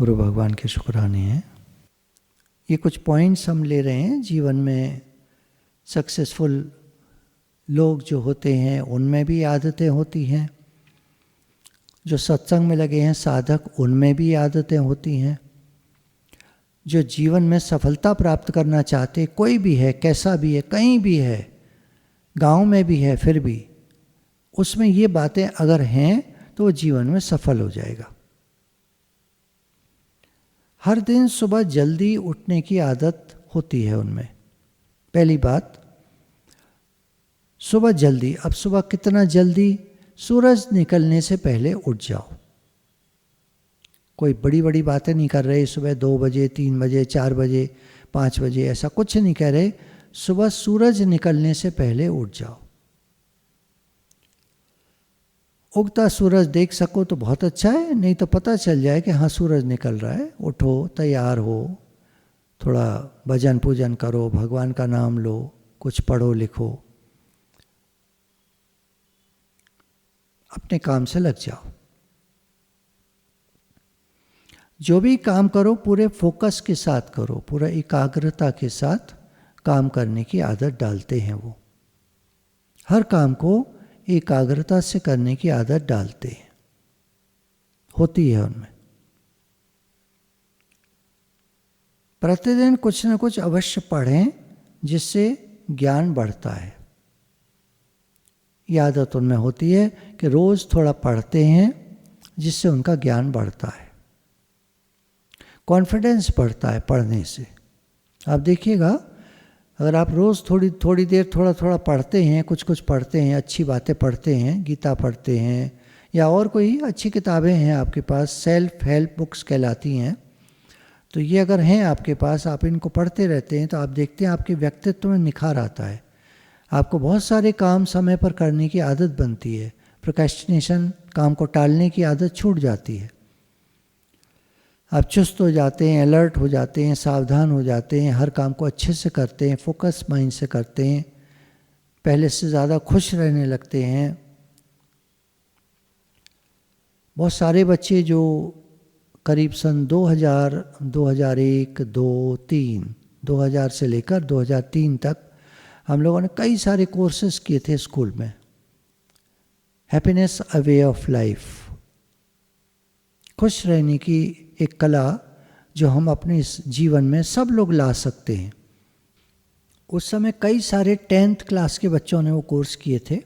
गुरु भगवान के शुक्राने हैं। ये कुछ पॉइंट्स हम ले रहे हैं। जीवन में सक्सेसफुल लोग जो होते हैं उनमें भी आदतें होती हैं, जो सत्संग में लगे हैं साधक उनमें भी आदतें होती हैं, जो जीवन में सफलता प्राप्त करना चाहते कोई भी है, कैसा भी है, कहीं भी है, गांव में भी है, फिर भी उसमें ये बातें अगर हैं तो वो जीवन में सफल हो जाएगा। हर दिन सुबह जल्दी उठने की आदत होती है उनमें। पहली बात, सुबह जल्दी। अब सुबह कितना जल्दी? सूरज निकलने से पहले उठ जाओ। कोई बड़ी बड़ी बातें नहीं कर रहे, सुबह 2 बजे, 3 बजे, 4 बजे, 5 बजे, ऐसा कुछ नहीं कह रहे। सुबह सूरज निकलने से पहले उठ जाओ। उगता सूरज देख सको तो बहुत अच्छा है, नहीं तो पता चल जाए कि हाँ सूरज निकल रहा है। उठो, तैयार हो, थोड़ा भजन पूजन करो, भगवान का नाम लो, कुछ पढ़ो लिखो, अपने काम से लग जाओ। जो भी काम करो पूरे फोकस के साथ करो, पूरा एकाग्रता के साथ काम करने की आदत डालते हैं वो। हर काम को एकाग्रता से करने की आदत डालते हैं, होती है उनमें। प्रतिदिन कुछ न कुछ अवश्य पढ़ें जिससे ज्ञान बढ़ता है। ये आदत उनमें होती है कि रोज़ थोड़ा पढ़ते हैं जिससे उनका ज्ञान बढ़ता है, कॉन्फिडेंस बढ़ता है पढ़ने से। आप देखिएगा, अगर आप रोज़ थोड़ी थोड़ी देर थोड़ा थोड़ा पढ़ते हैं, कुछ कुछ पढ़ते हैं, अच्छी बातें पढ़ते हैं, गीता पढ़ते हैं या और कोई अच्छी किताबें हैं आपके पास, सेल्फ हेल्प बुक्स कहलाती हैं, तो ये अगर हैं आपके पास, आप इनको पढ़ते रहते हैं तो आप देखते हैं आपके व्यक्तित्व में निखार आता है। आपको बहुत सारे काम समय पर करने की आदत बनती है। प्रोक्रेस्टिनेशन, काम को टालने की आदत छूट जाती है। आप चुस्त हो जाते हैं, अलर्ट हो जाते हैं, सावधान हो जाते हैं, हर काम को अच्छे से करते हैं, फोकस माइंड से करते हैं, पहले से ज़्यादा खुश रहने लगते हैं। बहुत सारे बच्चे जो करीब सन 2000, 2001, 2, 3, 2000 से लेकर 2003 तक हम लोगों ने कई सारे कोर्सेज किए थे स्कूल में। Happiness a way of life, खुश रहने की एक कला जो हम अपने इस जीवन में सब लोग ला सकते हैं। उस समय कई सारे 10th क्लास के बच्चों ने वो कोर्स किए थे।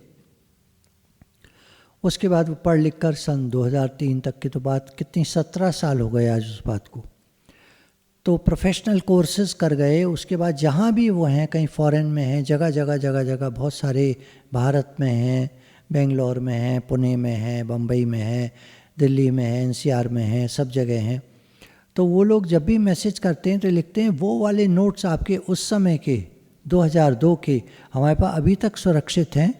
उसके बाद वो पढ़ लिख कर सन 2003 तक की तो बात कितनी, 17 साल हो गए आज उस बात को, तो प्रोफेशनल कोर्सेज कर गए। उसके बाद जहाँ भी वो हैं, कहीं फॉरेन में हैं, जगह जगह जगह जगह बहुत सारे, भारत में हैं, बेंगलोर में हैं, पुणे में हैं, बम्बई में हैं, दिल्ली में है, NCR में है, सब जगह हैं। तो वो लोग जब भी मैसेज करते हैं तो लिखते हैं वो वाले नोट्स आपके उस समय के 2002 के हमारे पास अभी तक सुरक्षित हैं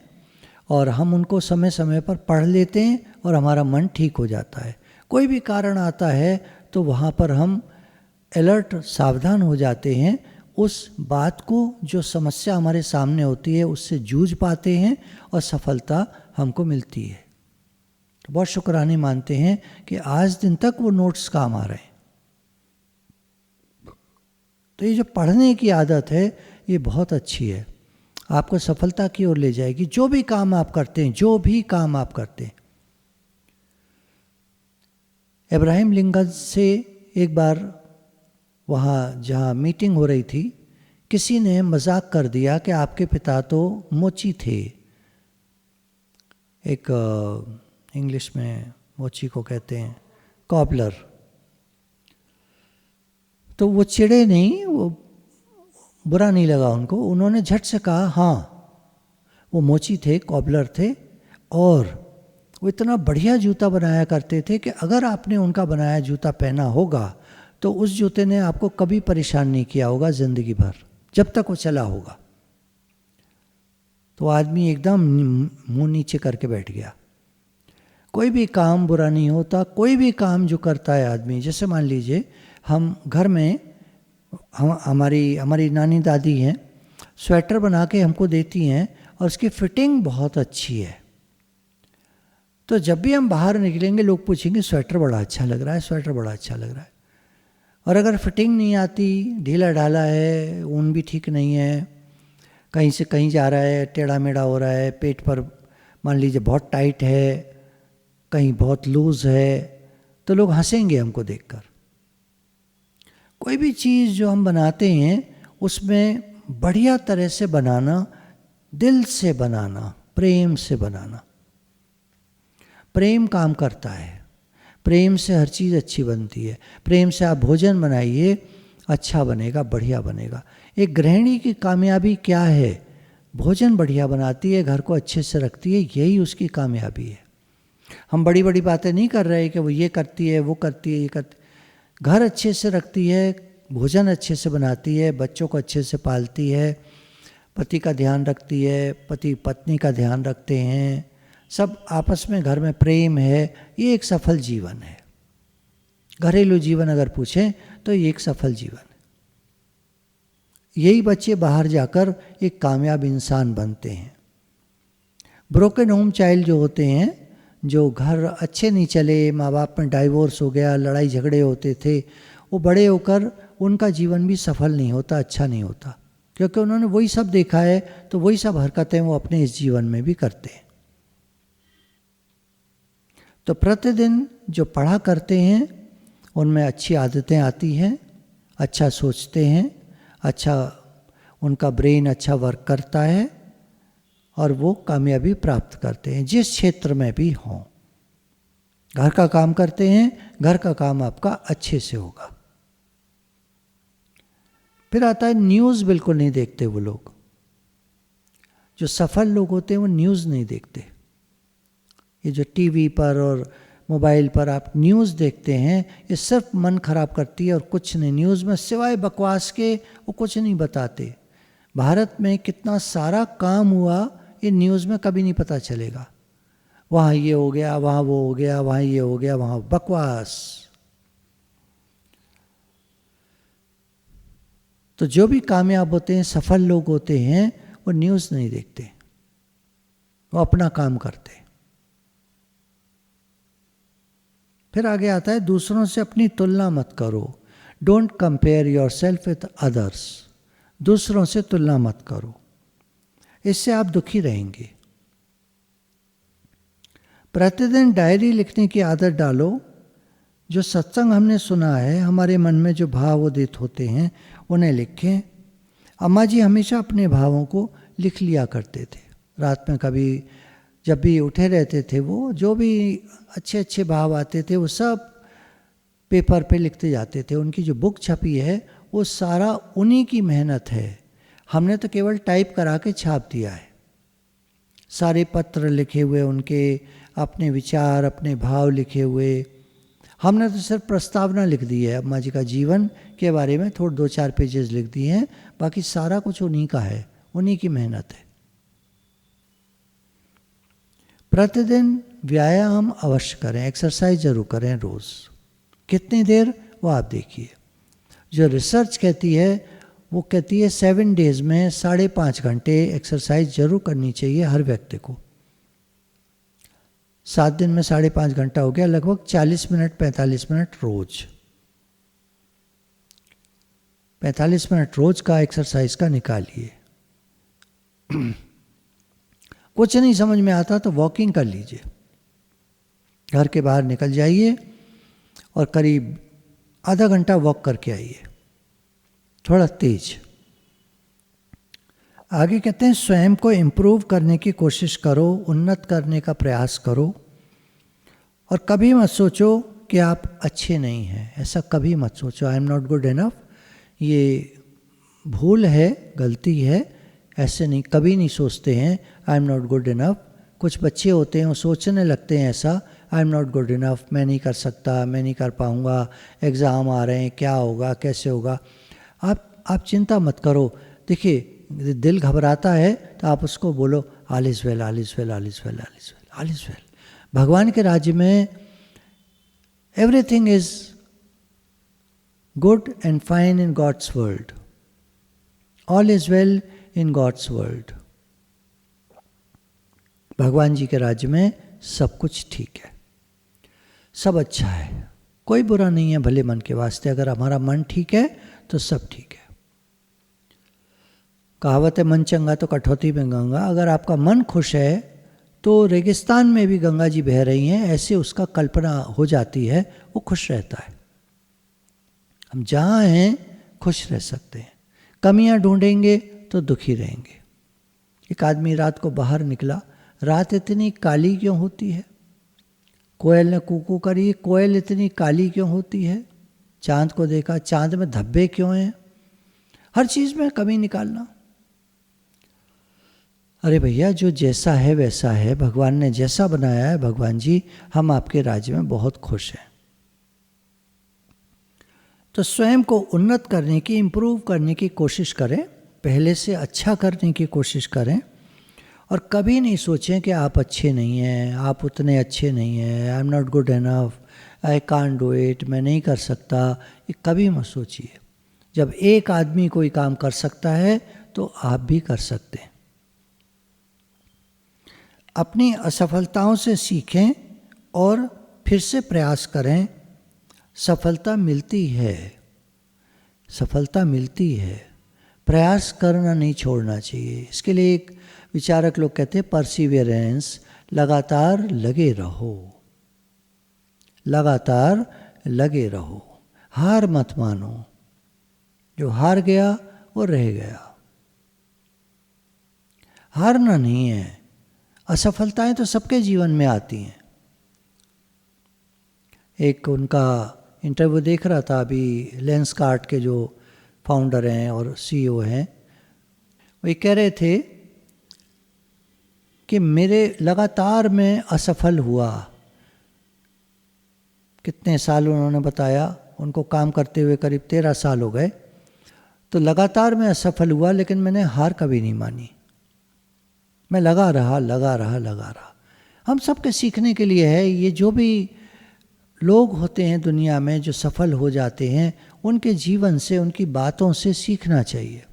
और हम उनको समय समय पर पढ़ लेते हैं और हमारा मन ठीक हो जाता है। कोई भी कारण आता है तो वहाँ पर हम अलर्ट, सावधान हो जाते हैं, उस बात को, जो समस्या हमारे सामने होती है उससे जूझ पाते हैं और सफलता हमको मिलती है। तो बहुत शुक्राने मानते हैं कि आज दिन तक वो नोट्स काम आ रहे हैं। तो ये जो पढ़ने की आदत है ये बहुत अच्छी है, आपको सफलता की ओर ले जाएगी। जो भी काम आप करते हैं, जो भी काम आप करते हैं। इब्राहिम लिंकन से एक बार वहाँ जहाँ मीटिंग हो रही थी, किसी ने मजाक कर दिया कि आपके पिता तो मोची थे। एक इंग्लिश में मोची को कहते हैं कॉबलर। तो वो चिढ़े नहीं, वो बुरा नहीं लगा उनको। उन्होंने झट से कहा हाँ वो मोची थे, कॉबलर थे, और वो इतना बढ़िया जूता बनाया करते थे कि अगर आपने उनका बनाया जूता पहना होगा तो उस जूते ने आपको कभी परेशान नहीं किया होगा ज़िंदगी भर, जब तक वो चला होगा। तो आदमी एकदम मुंह नीचे करके बैठ गया। कोई भी काम बुरा नहीं होता, कोई भी काम जो करता है आदमी, जैसे मान लीजिए हम घर में, हमारी नानी दादी हैं, स्वेटर बना के हमको देती हैं और उसकी फिटिंग बहुत अच्छी है। तो जब भी हम बाहर निकलेंगे लोग पूछेंगे स्वेटर बड़ा अच्छा लग रहा है, स्वेटर बड़ा अच्छा लग रहा है। और अगर फिटिंग नहीं आती, ढीला ढाला है, ऊन भी ठीक नहीं है, कहीं से कहीं जा रहा है, टेढ़ा मेढ़ा हो रहा है, पेट पर मान लीजिए बहुत टाइट है, कहीं बहुत लूज है, तो लोग हंसेंगे हमको देखकर। कोई भी चीज़ जो हम बनाते हैं उसमें बढ़िया तरह से बनाना, दिल से बनाना, प्रेम से बनाना। प्रेम काम करता है, प्रेम से हर चीज़ अच्छी बनती है। प्रेम से आप भोजन बनाइए, अच्छा बनेगा, बढ़िया बनेगा। एक गृहिणी की कामयाबी क्या है? भोजन बढ़िया बनाती है, घर को अच्छे से रखती है, यही उसकी कामयाबी है। हम बड़ी बड़ी बातें नहीं कर रहे कि वो ये करती है, वो करती है, ये करती, घर अच्छे से रखती है, भोजन अच्छे से बनाती है, बच्चों को अच्छे से पालती है, पति का ध्यान रखती है, पति पत्नी का ध्यान रखते हैं, सब आपस में घर में प्रेम है, ये एक सफल जीवन है। घरेलू जीवन अगर पूछें तो ये एक सफल जीवन है। यही बच्चे बाहर जाकर एक कामयाब इंसान बनते हैं। ब्रोकन होम चाइल्ड जो होते हैं, जो घर अच्छे नहीं चले, माँ बाप में डाइवोर्स हो गया, लड़ाई झगड़े होते थे, वो बड़े होकर उनका जीवन भी सफल नहीं होता, अच्छा नहीं होता, क्योंकि उन्होंने वही सब देखा है, तो वही सब हरकतें वो अपने इस जीवन में भी करते हैं। तो प्रतिदिन जो पढ़ा करते हैं उनमें अच्छी आदतें आती हैं, अच्छा सोचते हैं, अच्छा उनका ब्रेन अच्छा वर्क करता है और वो कामयाबी प्राप्त करते हैं जिस क्षेत्र में भी हों। घर का काम करते हैं, घर का काम आपका अच्छे से होगा। फिर आता है न्यूज़ बिल्कुल नहीं देखते वो लोग। जो सफल लोग होते हैं वो न्यूज़ नहीं देखते। ये जो टीवी पर और मोबाइल पर आप न्यूज़ देखते हैं, ये सिर्फ मन खराब करती है और कुछ नहीं। न्यूज़ में सिवाय बकवास के वो कुछ नहीं बताते। भारत में कितना सारा काम हुआ ये न्यूज़ में कभी नहीं पता चलेगा। वहाँ ये हो गया, वहाँ वो हो गया, वहाँ ये हो गया, वहाँ बकवास। तो जो भी कामयाब होते हैं, सफल लोग होते हैं, वो न्यूज़ नहीं देखते, वो अपना काम करते। फिर आगे आता है दूसरों से अपनी तुलना मत करो। Don't compare your self with others. दूसरों से तुलना मत करो, इससे आप दुखी रहेंगे। प्रतिदिन डायरी लिखने की आदत डालो। जो सत्संग हमने सुना है, हमारे मन में जो भाव उदित होते हैं उन्हें लिखें। अम्मा जी हमेशा अपने भावों को लिख लिया करते थे। रात में कभी जब भी उठे रहते थे, वो जो भी अच्छे अच्छे भाव आते थे वो सब पेपर पे लिखते जाते थे। उनकी जो बुक छपी है वो सारा उन्हीं की मेहनत है, हमने तो केवल टाइप करा के छाप दिया है। सारे पत्र लिखे हुए उनके, अपने विचार, अपने भाव लिखे हुए। हमने तो सिर्फ प्रस्तावना लिख दी है अम्मा जी का जीवन के बारे में, थोड़े 2-4 पेजेस लिख दिए हैं, बाकी सारा कुछ उन्हीं का है, उन्हीं की मेहनत है। प्रतिदिन व्यायाम अवश्य करें, एक्सरसाइज जरूर करें रोज़। कितनी देर वो आप देखिए। जो रिसर्च कहती है वो कहती है 7 डेज में 5.5 घंटे एक्सरसाइज जरूर करनी चाहिए हर व्यक्ति को। 7 दिन में 5.5 घंटा हो गया, लगभग 40 मिनट 45 मिनट रोज। 45 मिनट रोज का एक्सरसाइज का निकालिए। कुछ नहीं समझ में आता तो वॉकिंग कर लीजिए, घर के बाहर निकल जाइए और करीब आधा घंटा वॉक करके आइए, थोड़ा तेज। आगे कहते हैं स्वयं को इम्प्रूव करने की कोशिश करो, उन्नत करने का प्रयास करो और कभी मत सोचो कि आप अच्छे नहीं हैं। ऐसा कभी मत सोचो, I am not good enough, ये भूल है, गलती है। ऐसे नहीं, कभी नहीं सोचते हैं I am not good enough. कुछ बच्चे होते हैं वो सोचने लगते हैं ऐसा, I am not good enough, मैं नहीं कर सकता, मैं नहीं कर पाऊँगा, एग्ज़ाम आ रहे हैं, क्या होगा, कैसे होगा। आप चिंता मत करो। देखिए दिल घबराता है तो आप उसको बोलो all is well, all is well, all is well, all is well, all is well. भगवान के राज्य में everything is good and fine in God's world. All is well in God's world. भगवान जी के राज्य में सब कुछ ठीक है, सब अच्छा है, कोई बुरा नहीं है भले मन के वास्ते, अगर हमारा मन ठीक है तो सब ठीक है। कहावत है मन चंगा तो कठौती में गंगा। अगर आपका मन खुश है तो रेगिस्तान में भी गंगा जी बह रही हैं, ऐसे उसका कल्पना हो जाती है, वो खुश रहता है। हम जहाँ हैं खुश रह सकते हैं, कमियाँ ढूंढेंगे तो दुखी रहेंगे। एक आदमी रात को बाहर निकला, रात इतनी काली क्यों होती है? कोयल ने कूकू करी, कोयल इतनी काली क्यों होती है? चांद को देखा, चांद में धब्बे क्यों हैं? हर चीज़ में कमी निकालना। अरे भैया जो जैसा है वैसा है, भगवान ने जैसा बनाया है, भगवान जी हम आपके राज्य में बहुत खुश हैं। तो स्वयं को उन्नत करने की, इम्प्रूव करने की कोशिश करें, पहले से अच्छा करने की कोशिश करें, और कभी नहीं सोचें कि आप अच्छे नहीं हैं, आप उतने अच्छे नहीं हैं, I am not good enough, I can't do it, मैं नहीं कर सकता, ये कभी मत सोचिए। जब एक आदमी कोई काम कर सकता है तो आप भी कर सकते हैं। अपनी असफलताओं से सीखें और फिर से प्रयास करें। सफलता मिलती है, सफलता मिलती है, प्रयास करना नहीं छोड़ना चाहिए। इसके लिए एक विचारक लोग कहते हैं परसिवियरेंस, लगातार लगे रहो, लगातार लगे रहो, हार मत मानो। जो हार गया वो रह गया, हारना नहीं है। असफलताएं तो सबके जीवन में आती हैं। एक उनका इंटरव्यू देख रहा था अभी, लेंसकार्ट के जो फाउंडर हैं और सीईओ हैं, वो कह रहे थे कि मेरे लगातार मैं असफल हुआ। कितने साल उन्होंने बताया, उनको काम करते हुए करीब 13 साल हो गए। तो लगातार मैं असफल हुआ, लेकिन मैंने हार कभी नहीं मानी, मैं लगा रहा लगा रहा लगा रहा। हम सबके सीखने के लिए है। ये जो भी लोग होते हैं दुनिया में जो सफल हो जाते हैं, उनके जीवन से, उनकी बातों से सीखना चाहिए।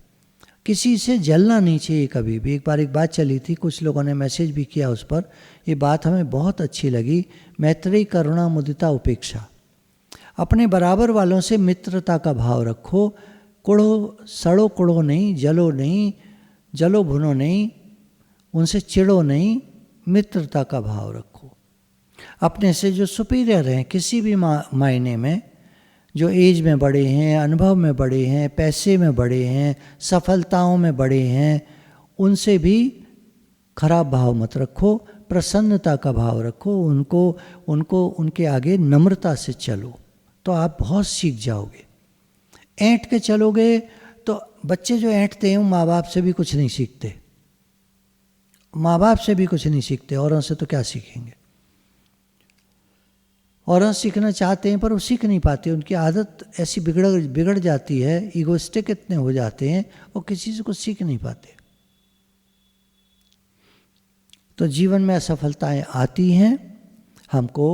किसी से जलना नहीं चाहिए कभी भी। एक बार एक बात चली थी, कुछ लोगों ने मैसेज भी किया उस पर, ये बात हमें बहुत अच्छी लगी। मैत्री करुणा मुदिता उपेक्षा। अपने बराबर वालों से मित्रता का भाव रखो। कुड़ो सड़ो कुड़ो नहीं, जलो नहीं, जलो भुनो नहीं, उनसे चिड़ो नहीं, मित्रता का भाव रखो। अपने से जो सुपीरियर हैं किसी भी मायने में, जो एज में बड़े हैं, अनुभव में बड़े हैं, पैसे में बड़े हैं, सफलताओं में बड़े हैं, उनसे भी खराब भाव मत रखो, प्रसन्नता का भाव रखो। उनको उनके आगे नम्रता से चलो तो आप बहुत सीख जाओगे। ऐंठ के चलोगे तो बच्चे जो ऐंठते हैं वो माँ बाप से भी कुछ नहीं सीखते, माँ बाप से भी कुछ नहीं सीखते, औरों से तो क्या सीखेंगे। औरों सीखना चाहते हैं पर वो सीख नहीं पाते, उनकी आदत ऐसी बिगड़ जाती है, ईगोइस्टिक इतने हो जाते हैं, वो किसी से कुछ सीख नहीं पाते। तो जीवन में असफलताएं आती हैं, हमको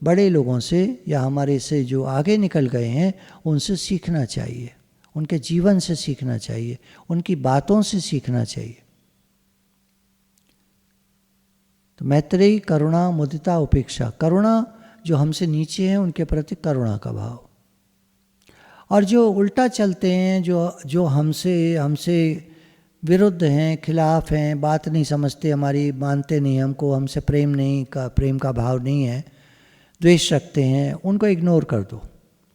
बड़े लोगों से या हमारे से जो आगे निकल गए हैं उनसे सीखना चाहिए, उनके जीवन से सीखना चाहिए, उनकी बातों से सीखना चाहिए। तो मैत्री करुणा मुदिता उपेक्षा। करुणा, जो हमसे नीचे हैं उनके प्रति करुणा का भाव, और जो उल्टा चलते हैं, जो हमसे विरुद्ध हैं, खिलाफ हैं, बात नहीं समझते हमारी, मानते नहीं हमको, हमसे प्रेम का भाव नहीं है, द्वेष रखते हैं, उनको इग्नोर कर दो।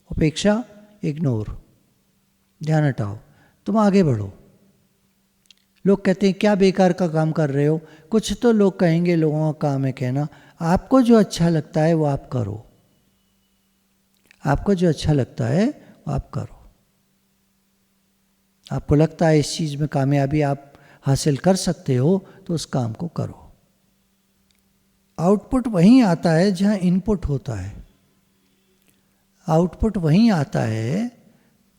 उपेक्षा, इग्नोर, ध्यान हटाओ, तुम आगे बढ़ो। लोग कहते हैं क्या बेकार का काम कर रहे हो, कुछ तो लोग कहेंगे, लोगों का काम है कहना। आपको जो अच्छा लगता है वो आप करो, आपको जो अच्छा लगता है वो आप करो। आपको लगता है इस चीज़ में कामयाबी आप हासिल कर सकते हो तो उस काम को करो। आउटपुट वहीं आता है जहाँ इनपुट होता है, आउटपुट वहीं आता है,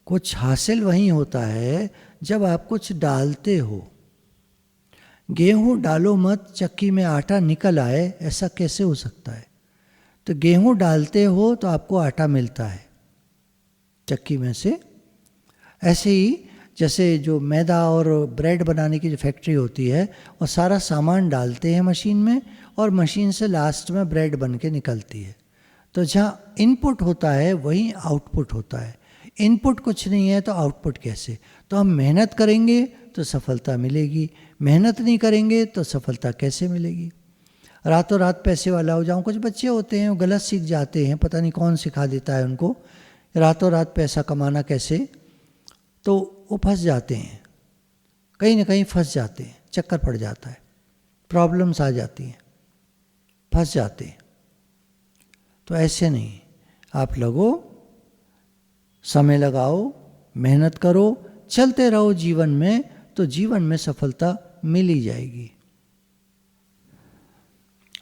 कुछ हासिल वहीं होता है जब आप कुछ डालते हो। गेहूं डालो मत चक्की में आटा निकल आए, ऐसा कैसे हो सकता है? तो गेहूं डालते हो तो आपको आटा मिलता है चक्की में से। ऐसे ही जैसे जो मैदा और ब्रेड बनाने की जो फैक्ट्री होती है, वो सारा सामान डालते हैं मशीन में और मशीन से लास्ट में ब्रेड बन के निकलती है। तो जहाँ इनपुट होता है वहीं आउटपुट होता है। इनपुट कुछ नहीं है तो आउटपुट कैसे? तो हम मेहनत करेंगे तो सफलता मिलेगी, मेहनत नहीं करेंगे तो सफलता कैसे मिलेगी? रातों रात पैसे वाला हो जाऊं। कुछ बच्चे होते हैं वो गलत सीख जाते हैं, पता नहीं कौन सिखा देता है उनको रातों रात पैसा कमाना कैसे, तो वो फंस जाते हैं, कहीं ना कहीं फंस जाते हैं, चक्कर पड़ जाता है, प्रॉब्लम्स आ जाती हैं, फंस जाते हैं। तो ऐसे नहीं, आप लगो, समय लगाओ, मेहनत करो, चलते रहो जीवन में, तो जीवन में सफलता मिल ही जाएगी।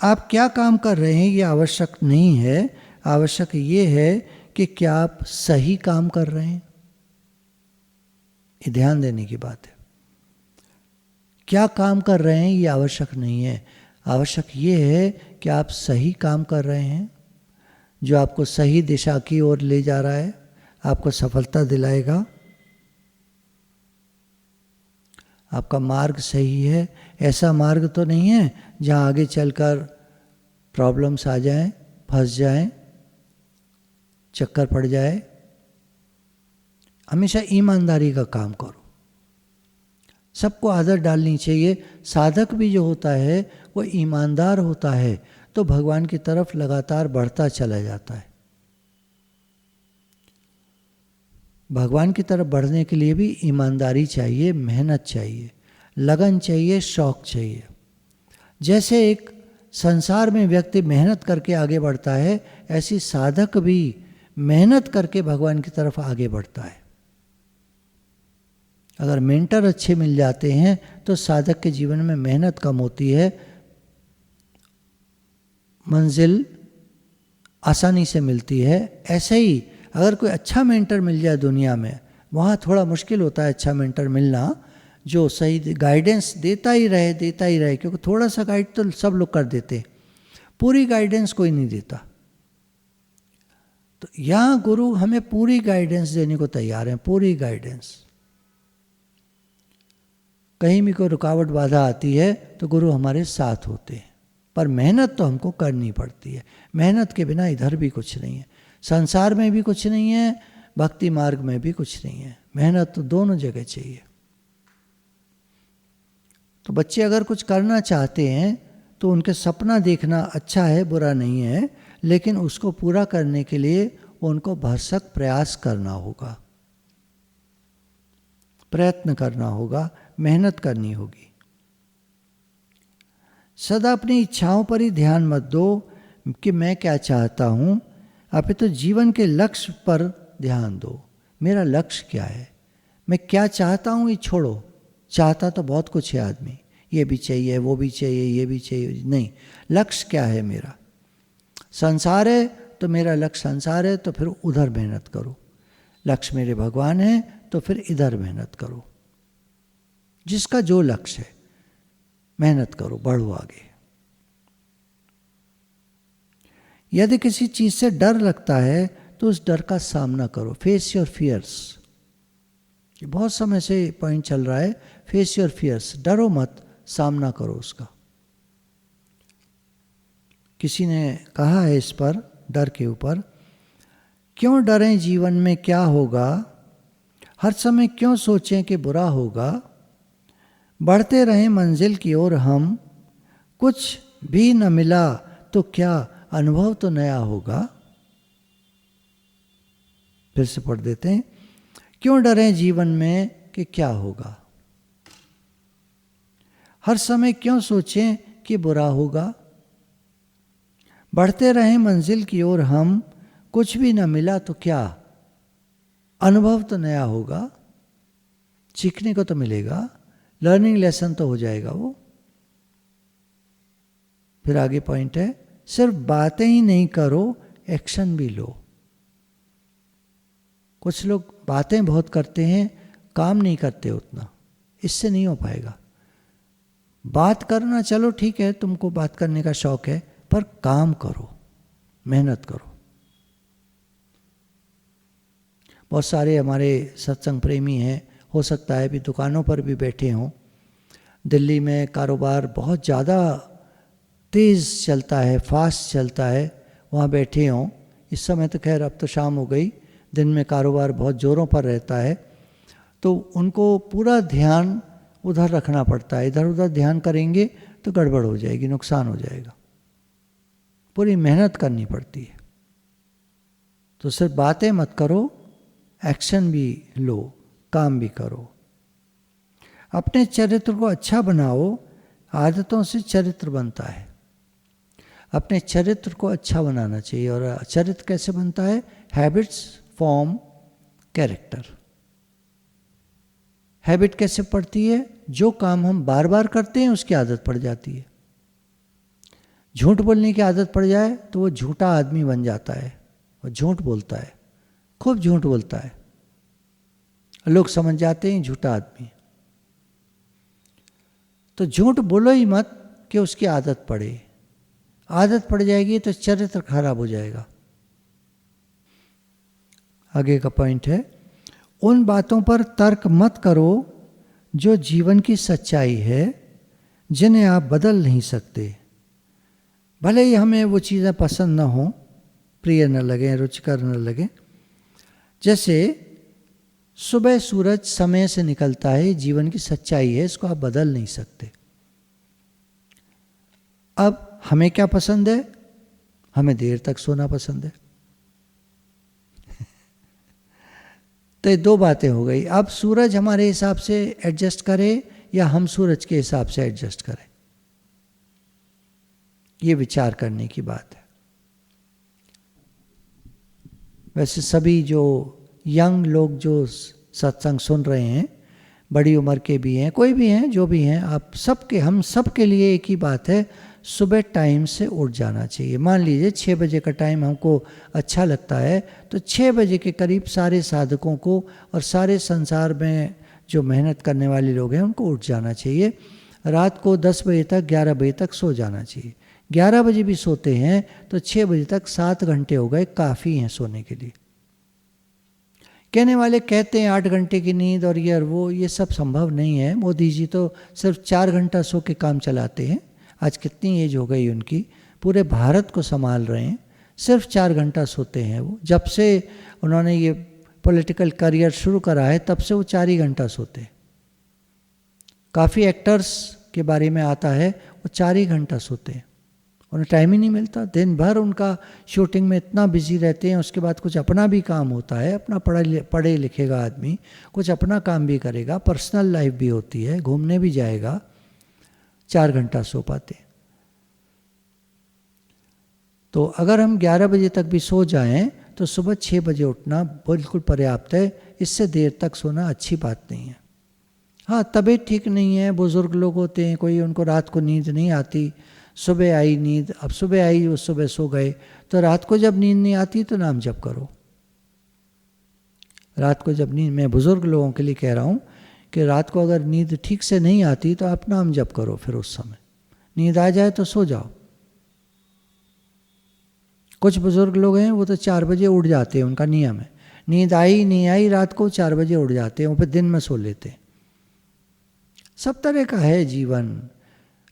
आप क्या काम कर रहे हैं ये आवश्यक नहीं है, आवश्यक ये है कि क्या आप सही काम कर रहे हैं। ये ध्यान देने की बात है। क्या काम कर रहे हैं ये आवश्यक नहीं है, आवश्यक ये है कि आप सही काम कर रहे हैं जो आपको सही दिशा की ओर ले जा रहा है, आपको सफलता दिलाएगा। आपका मार्ग सही है, ऐसा मार्ग तो नहीं है जहाँ आगे चलकर प्रॉब्लम्स आ जाएं, फंस जाएं, चक्कर पड़ जाए। हमेशा ईमानदारी का काम करो, सबको आदत डालनी चाहिए। साधक भी जो होता है वो ईमानदार होता है तो भगवान की तरफ लगातार बढ़ता चला जाता है। भगवान की तरफ बढ़ने के लिए भी ईमानदारी चाहिए, मेहनत चाहिए, लगन चाहिए, शौक चाहिए। जैसे एक संसार में व्यक्ति मेहनत करके आगे बढ़ता है, ऐसी साधक भी मेहनत करके भगवान की तरफ आगे बढ़ता है। अगर मेंटर अच्छे मिल जाते हैं तो साधक के जीवन में मेहनत कम होती है, मंजिल आसानी से मिलती है। ऐसे ही अगर कोई अच्छा मेंटर मिल जाए दुनिया में, वहाँ थोड़ा मुश्किल होता है अच्छा मेंटर मिलना जो सही गाइडेंस देता ही रहे, क्योंकि थोड़ा सा गाइड तो सब लोग कर देते, पूरी गाइडेंस कोई नहीं देता। तो यहाँ गुरु हमें पूरी गाइडेंस देने को तैयार हैं, पूरी गाइडेंस। कहीं भी कोई रुकावट बाधा आती है तो गुरु हमारे साथ होते हैं, पर मेहनत तो हमको करनी पड़ती है। मेहनत के बिना इधर भी कुछ नहीं है, संसार में भी कुछ नहीं है, भक्ति मार्ग में भी कुछ नहीं है। मेहनत तो दोनों जगह चाहिए। तो बच्चे अगर कुछ करना चाहते हैं तो उनके सपना देखना अच्छा है, बुरा नहीं है, लेकिन उसको पूरा करने के लिए उनको भरसक प्रयास करना होगा, प्रयत्न करना होगा, मेहनत करनी होगी। सदा अपनी इच्छाओं पर ही ध्यान मत दो कि मैं क्या चाहता हूँ, अपितु जीवन के लक्ष्य पर ध्यान दो। मेरा लक्ष्य क्या है, मैं क्या चाहता हूँ ये छोड़ो। चाहता तो बहुत कुछ है आदमी, ये भी चाहिए, वो भी चाहिए, ये भी चाहिए, नहीं, लक्ष्य क्या है मेरा। संसार है तो मेरा लक्ष्य संसार है, तो फिर उधर मेहनत करो। लक्ष्य मेरे भगवान है तो फिर इधर मेहनत करो। जिसका जो लक्ष्य है मेहनत करो, बढ़ो आगे। यदि किसी चीज से डर लगता है तो उस डर का सामना करो, फेस योर फियर्स। ये बहुत समय से पॉइंट चल रहा है, फेस योर फियर्स, डरो मत, सामना करो उसका। किसी ने कहा है इस पर, डर के ऊपर, क्यों डरें जीवन में क्या होगा, हर समय क्यों सोचें कि बुरा होगा, बढ़ते रहें मंजिल की ओर हम, कुछ भी न मिला तो क्या अनुभव तो नया होगा। फिर से पढ़ देते हैं, क्यों डरें जीवन में कि क्या होगा, हर समय क्यों सोचें कि बुरा होगा, बढ़ते रहें मंजिल की ओर हम, कुछ भी न मिला तो क्या अनुभव तो नया होगा। सीखने को तो मिलेगा, लर्निंग लेसन तो हो जाएगा वो। फिर आगे पॉइंट है, सिर्फ बातें ही नहीं करो, एक्शन भी लो। कुछ लोग बातें बहुत करते हैं, काम नहीं करते उतना, इससे नहीं हो पाएगा। बात करना चलो ठीक है, तुमको बात करने का शौक है, पर काम करो, मेहनत करो। बहुत सारे हमारे सत्संग प्रेमी हैं, हो सकता है भी दुकानों पर भी बैठे हों। दिल्ली में कारोबार बहुत ज़्यादा तेज़ चलता है, फास्ट चलता है, वहाँ बैठे हों, इस समय तो खैर अब तो शाम हो गई, दिन में कारोबार बहुत ज़ोरों पर रहता है, तो उनको पूरा ध्यान उधर रखना पड़ता है। इधर उधर ध्यान करेंगे तो गड़बड़ हो जाएगी, नुकसान हो जाएगा। पूरी मेहनत करनी पड़ती है। तो सिर्फ बातें मत करो, एक्शन भी लो, काम भी करो। अपने चरित्र को अच्छा बनाओ। आदतों से चरित्र बनता है। अपने चरित्र को अच्छा बनाना चाहिए। और चरित्र कैसे बनता है? Habits form character. हैबिट कैसे पड़ती है? जो काम हम बार बार करते हैं उसकी आदत पड़ जाती है। झूठ बोलने की आदत पड़ जाए तो वो झूठा आदमी बन जाता है और झूठ बोलता है, खूब झूठ बोलता है, लोग समझ जाते हैं झूठा आदमी। तो झूठ बोलो ही मत कि उसकी आदत पड़े। आदत पड़ जाएगी तो चरित्र खराब हो जाएगा। आगे का पॉइंट है, उन बातों पर तर्क मत करो जो जीवन की सच्चाई है, जिन्हें आप बदल नहीं सकते। भले ही हमें वो चीज़ें पसंद न हो, प्रिय न लगे, रुचिकर न लगे। जैसे सुबह सूरज समय से निकलता है, जीवन की सच्चाई है, इसको आप बदल नहीं सकते। अब हमें क्या पसंद है? हमें देर तक सोना पसंद है। तो ये दो बातें हो गई। अब सूरज हमारे हिसाब से एडजस्ट करे या हम सूरज के हिसाब से एडजस्ट करें, ये विचार करने की बात है। वैसे सभी जो यंग लोग जो सत्संग सुन रहे हैं, बड़ी उम्र के भी हैं, कोई भी हैं, जो भी हैं, आप सबके, हम सब के लिए एक ही बात है, सुबह टाइम से उठ जाना चाहिए। मान लीजिए 6 बजे का टाइम हमको अच्छा लगता है, तो 6 बजे के करीब सारे साधकों को और सारे संसार में जो मेहनत करने वाले लोग हैं उनको उठ जाना चाहिए। रात को 10 बजे तक, 11 बजे तक सो जाना चाहिए। 11 बजे भी सोते हैं तो 6 बजे तक 7 घंटे हो गए, काफ़ी हैं सोने के लिए। कहने वाले कहते हैं 8 घंटे की नींद और ये और वो, ये सब संभव नहीं है। मोदी जी तो सिर्फ 4 घंटा सो के काम चलाते हैं। आज कितनी एज हो गई उनकी, पूरे भारत को संभाल रहे हैं, सिर्फ 4 घंटा सोते हैं वो। जब से उन्होंने ये पॉलिटिकल करियर शुरू करा है तब से वो 4 ही घंटा सोते हैं। काफ़ी एक्टर्स के बारे में आता है वो 4 ही घंटा सोते हैं, उन्हें टाइम ही नहीं मिलता। दिन भर उनका शूटिंग में इतना बिजी रहते हैं, उसके बाद कुछ अपना भी काम होता है, अपना पढ़े लिखेगा आदमी, कुछ अपना काम भी करेगा, पर्सनल लाइफ भी होती है, घूमने भी जाएगा, 4 घंटा सो पाते। तो अगर हम 11 बजे तक भी सो जाएं तो सुबह 6 बजे उठना बिल्कुल पर्याप्त है। इससे देर तक सोना अच्छी बात नहीं है। हाँ, तबीयत ठीक नहीं है, बुज़ुर्ग लोग होते हैं, कोई उनको रात को नींद नहीं आती, सुबह आई नींद, अब सुबह आई वो सुबह सो गए, तो रात को जब नींद नहीं आती तो नाम जप करो। रात को जब नींद, मैं बुज़ुर्ग लोगों के लिए कह रहा हूँ कि रात को अगर नींद ठीक से नहीं आती तो आप नाम जप करो। फिर उस समय नींद आ जाए तो सो जाओ। कुछ बुज़ुर्ग लोग हैं वो तो 4 बजे उठ जाते हैं, उनका नियम है, नींद आई नहीं आई रात को 4 बजे उठ जाते हैं, वो फिर दिन में सो लेते हैं। सब तरह का है जीवन।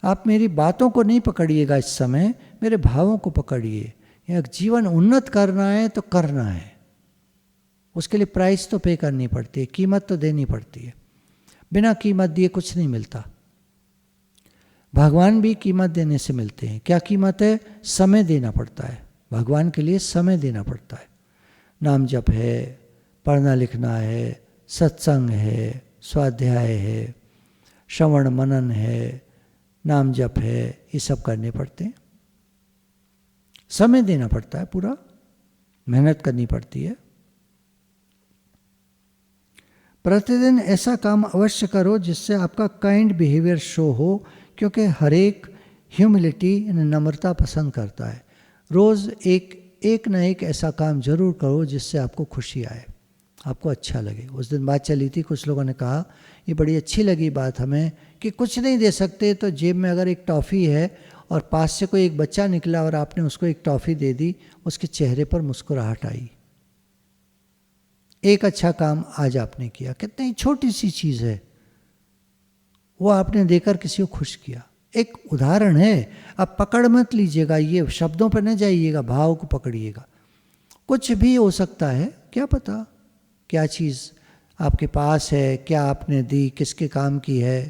आप मेरी बातों को नहीं पकड़िएगा इस समय, मेरे भावों को पकड़िए। यह जीवन उन्नत करना है तो करना है, उसके लिए प्राइस तो पे करनी पड़ती है, कीमत तो देनी पड़ती है। बिना कीमत दिए कुछ नहीं मिलता। भगवान भी कीमत देने से मिलते हैं। क्या कीमत है? समय देना पड़ता है, भगवान के लिए समय देना पड़ता है। नाम जप है, पढ़ना लिखना है, सत्संग है, स्वाध्याय है, श्रवण मनन है, नाम जप है, ये सब करने पड़ते हैं। समय देना पड़ता है, पूरा मेहनत करनी पड़ती है। प्रतिदिन ऐसा काम अवश्य करो जिससे आपका काइंड बिहेवियर शो हो, क्योंकि हर एक ह्यूमिलिटी, नम्रता पसंद करता है। रोज़ एक ना एक ऐसा काम जरूर करो जिससे आपको खुशी आए, आपको अच्छा लगे। उस दिन बात चली थी, कुछ लोगों ने कहा, ये बड़ी अच्छी लगी बात हमें, कि कुछ नहीं दे सकते तो जेब में अगर एक टॉफ़ी है और पास से कोई एक बच्चा निकला और आपने उसको एक टॉफ़ी दे दी, उसके चेहरे पर मुस्कुराहट आई। एक अच्छा काम आज आपने किया, कितनी छोटी सी चीज़ है, वो आपने देकर किसी को खुश किया। एक उदाहरण है, अब पकड़ मत लीजिएगा, ये शब्दों पर न जाइएगा, भाव को पकड़िएगा। कुछ भी हो सकता है, क्या पता क्या चीज़ आपके पास है, क्या आपने दी, किसके काम की है।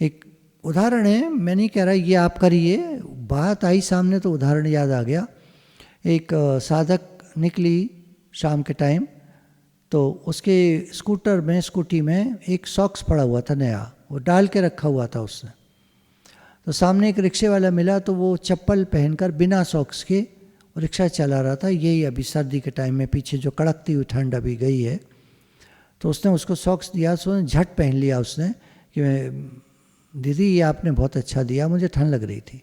एक उदाहरण है, मैं नहीं कह रहा ये आप करिए, बात आई सामने तो उदाहरण याद आ गया। एक साधक निकली शाम के टाइम, तो उसके स्कूटी में एक सॉक्स पड़ा हुआ था नया, वो डाल के रखा हुआ था उसने। तो सामने एक रिक्शे वाला मिला, तो वो चप्पल पहनकर बिना सॉक्स के रिक्शा चला रहा था। यही अभी सर्दी के टाइम में, पीछे जो कड़कती हुई ठंड अभी गई है, तो उसने उसको सॉक्स दिया, उसने झट पहन लिया उसने कि दीदी ये आपने बहुत अच्छा दिया, मुझे ठंड लग रही थी।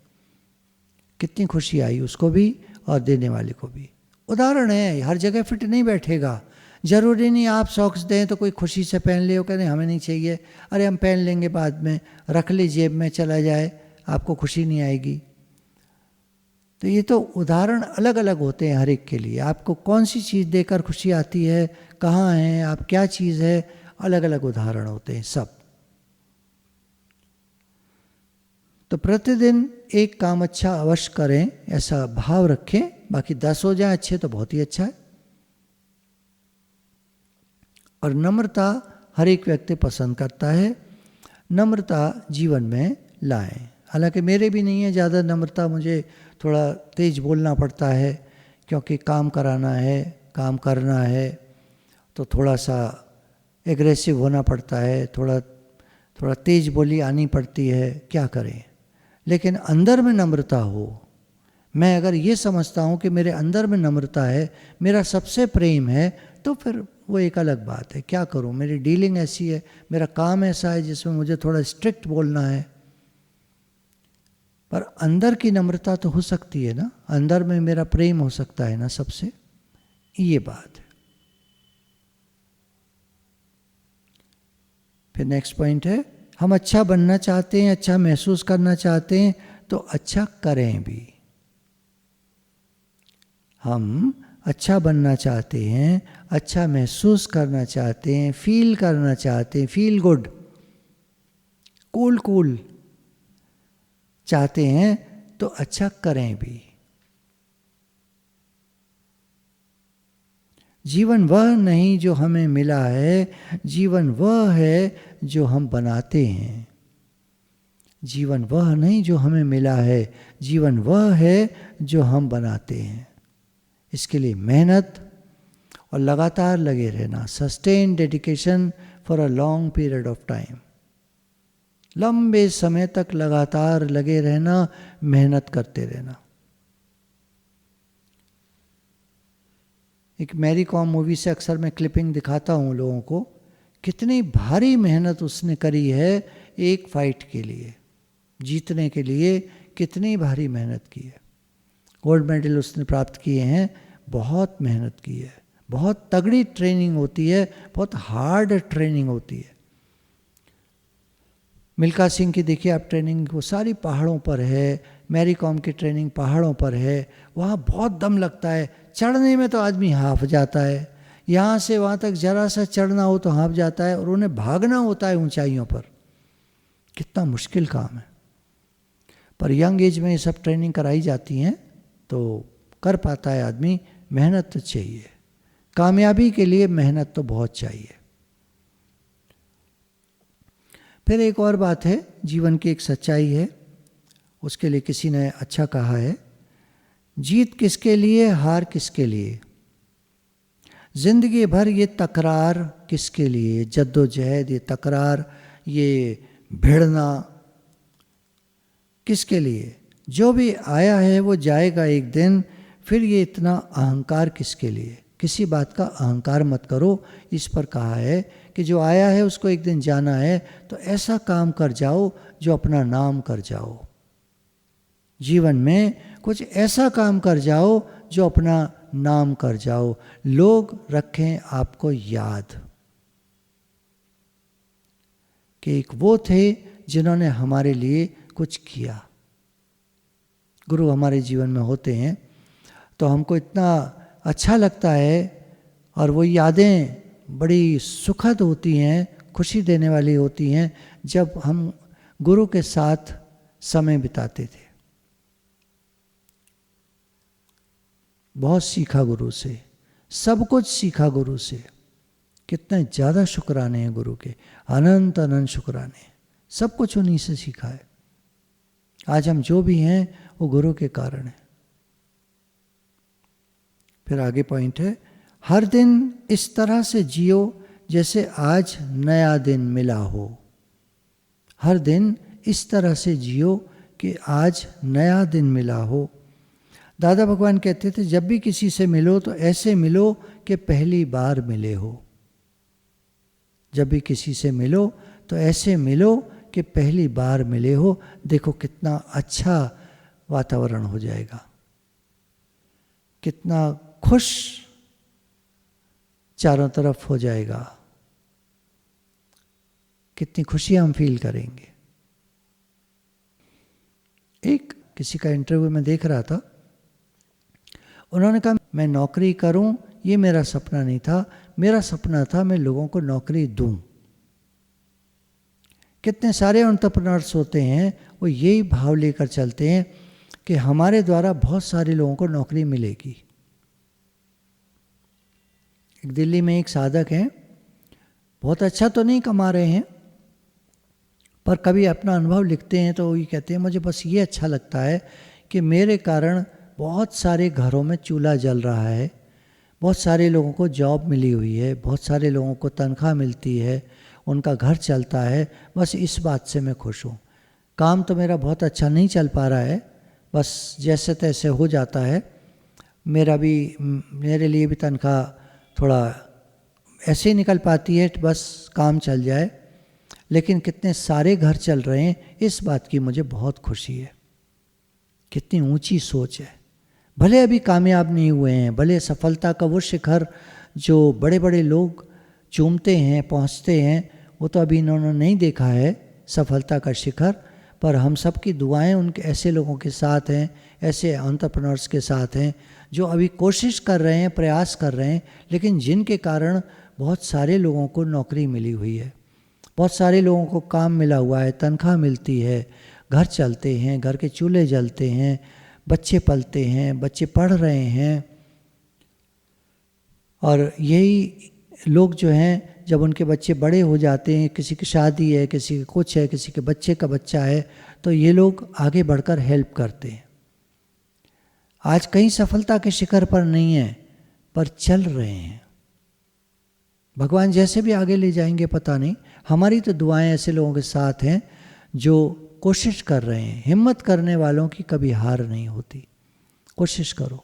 कितनी खुशी आई उसको भी और देने वाले को भी। उदाहरण है, हर जगह फिट नहीं बैठेगा। ज़रूरी नहीं आप सॉक्स दें तो कोई खुशी से पहन ले, वो कहते हमें नहीं चाहिए, अरे हम पहन लेंगे बाद में, रख ले जेब में, चला जाए, आपको खुशी नहीं आएगी। तो ये तो उदाहरण अलग अलग होते हैं हर एक के लिए। आपको कौन सी चीज़ देकर खुशी आती है, कहाँ है आप, क्या चीज़ है, अलग अलग उदाहरण होते हैं सब। तो प्रतिदिन एक काम अच्छा अवश्य करें, ऐसा भाव रखें। बाकी 10 हो जाए अच्छे तो बहुत ही अच्छा है। और नम्रता हर एक व्यक्ति पसंद करता है, नम्रता जीवन में लाएं। हालांकि मेरे भी नहीं है ज़्यादा नम्रता, मुझे थोड़ा तेज बोलना पड़ता है, क्योंकि काम कराना है, काम करना है, तो थोड़ा सा एग्रेसिव होना पड़ता है, थोड़ा तेज बोली आनी पड़ती है, क्या करें। लेकिन अंदर में नम्रता हो, मैं अगर ये समझता हूँ कि मेरे अंदर में नम्रता है, मेरा सबसे प्रेम है, तो फिर वो एक अलग बात है। क्या करूँ, मेरी डीलिंग ऐसी है, मेरा काम ऐसा है जिसमें मुझे थोड़ा स्ट्रिक्ट बोलना है। पर अंदर की नम्रता तो हो सकती है ना, अंदर में मेरा प्रेम हो सकता है ना सबसे, ये बात है। फिर नेक्स्ट पॉइंट है, हम अच्छा बनना चाहते हैं, अच्छा महसूस करना चाहते हैं, तो अच्छा करें भी। हम अच्छा बनना चाहते हैं, अच्छा महसूस करना चाहते हैं, फील करना चाहते हैं, फील गुड, कूल चाहते हैं, तो अच्छा करें भी। जीवन वह नहीं जो हमें मिला है, जीवन वह है जो हम बनाते हैं। जीवन वह नहीं जो हमें मिला है, जीवन वह है जो हम बनाते हैं। इसके लिए मेहनत और लगातार लगे रहना, sustain dedication for a long period of time, लंबे समय तक लगातार लगे रहना, मेहनत करते रहना। एक मैरी कॉम मूवी से अक्सर मैं क्लिपिंग दिखाता हूँ लोगों को, कितनी भारी मेहनत उसने करी है एक फाइट के लिए, जीतने के लिए कितनी भारी मेहनत की है। गोल्ड मेडल उसने प्राप्त किए हैं, बहुत मेहनत की है, बहुत तगड़ी ट्रेनिंग होती है, बहुत हार्ड ट्रेनिंग होती है। मिल्खा सिंह की देखिए आप ट्रेनिंग, वो सारी पहाड़ों पर है, मैरी कॉम की ट्रेनिंग पहाड़ों पर है, वहाँ बहुत दम लगता है, चढ़ने में तो आदमी हाफ जाता है, यहाँ से वहाँ तक जरा सा चढ़ना हो तो हाफ जाता है, और उन्हें भागना होता है ऊंचाइयों पर, कितना मुश्किल काम है। पर यंग एज में ये सब ट्रेनिंग कराई जाती हैं तो कर पाता है आदमी। मेहनत तो चाहिए, कामयाबी के लिए मेहनत तो बहुत चाहिए। फिर एक और बात है, जीवन की एक सच्चाई है, उसके लिए किसी ने अच्छा कहा है, जीत किसके लिए, हार किसके लिए, जिंदगी भर ये तकरार किसके लिए, जद्दोजहद, ये तकरार, ये भिड़ना किसके लिए। जो भी आया है वो जाएगा एक दिन, फिर ये इतना अहंकार किसके लिए। किसी बात का अहंकार मत करो, इस पर कहा है कि जो आया है उसको एक दिन जाना है, तो ऐसा काम कर जाओ जो अपना नाम कर जाओ। जीवन में कुछ ऐसा काम कर जाओ जो अपना नाम कर जाओ, लोग रखें आपको याद कि एक वो थे जिन्होंने हमारे लिए कुछ किया। गुरु हमारे जीवन में होते हैं तो हमको इतना अच्छा लगता है, और वो यादें बड़ी सुखद होती हैं, खुशी देने वाली होती हैं, जब हम गुरु के साथ समय बिताते थे। बहुत सीखा गुरु से, सब कुछ सीखा गुरु से। कितने ज़्यादा शुक्राने हैं गुरु के, अनंत अनंत शुक्राने। सब कुछ उन्हीं से सीखा है। आज हम जो भी हैं वो गुरु के कारण है। फिर आगे पॉइंट है, हर दिन इस तरह से जियो जैसे आज नया दिन मिला हो। हर दिन इस तरह से जियो कि आज नया दिन मिला हो। दादा भगवान कहते थे, जब भी किसी से मिलो तो ऐसे मिलो कि पहली बार मिले हो। जब भी किसी से मिलो तो ऐसे मिलो कि पहली बार मिले हो। देखो कितना अच्छा वातावरण हो जाएगा, कितना खुश चारों तरफ हो जाएगा, कितनी खुशी हम फील करेंगे। एक किसी का इंटरव्यू में देख रहा था, उन्होंने कहा मैं नौकरी करूं ये मेरा सपना नहीं था, मेरा सपना था मैं लोगों को नौकरी दूं। कितने सारे एंटरप्रेन्योर्स होते हैं वो यही भाव लेकर चलते हैं कि हमारे द्वारा बहुत सारे लोगों को नौकरी मिलेगी। एक दिल्ली में एक साधक हैं, बहुत अच्छा तो नहीं कमा रहे हैं, पर कभी अपना अनुभव लिखते हैं तो वही कहते हैं, मुझे बस ये अच्छा लगता है कि मेरे कारण बहुत सारे घरों में चूल्हा जल रहा है, बहुत सारे लोगों को जॉब मिली हुई है, बहुत सारे लोगों को तनख्वाह मिलती है, उनका घर चलता है। बस इस बात से मैं खुश हूँ। काम तो मेरा बहुत अच्छा नहीं चल पा रहा है, बस जैसे तैसे हो जाता है। मेरे लिए भी तनख्वाह थोड़ा ऐसे ही निकल पाती है, बस काम चल जाए। लेकिन कितने सारे घर चल रहे हैं, इस बात की मुझे बहुत खुशी है। कितनी ऊंची सोच है। भले अभी कामयाब नहीं हुए हैं, भले सफलता का वो शिखर जो बड़े बड़े लोग चूमते हैं, पहुंचते हैं, वो तो अभी इन्होंने नहीं देखा है सफलता का शिखर। पर हम सब की दुआएं उनके ऐसे लोगों के साथ हैं, ऐसे एंटरप्रेन्योर्स के साथ हैं जो अभी कोशिश कर रहे हैं, प्रयास कर रहे हैं, लेकिन जिनके कारण बहुत सारे लोगों को नौकरी मिली हुई है, बहुत सारे लोगों को काम मिला हुआ है, तनख्वाह मिलती है, घर चलते हैं, घर के चूल्हे जलते हैं, बच्चे पलते हैं, बच्चे पढ़ रहे हैं। और यही लोग जो हैं जब उनके बच्चे बड़े हो जाते हैं, किसी की शादी है, किसी की कुछ है, किसी के बच्चे का बच्चा है, तो ये लोग आगे बढ़कर हेल्प करते हैं। आज कहीं सफलता के शिखर पर नहीं है, पर चल रहे हैं। भगवान जैसे भी आगे ले जाएंगे पता नहीं। हमारी तो दुआएं ऐसे लोगों के साथ हैं जो कोशिश कर रहे हैं। हिम्मत करने वालों की कभी हार नहीं होती। कोशिश करो।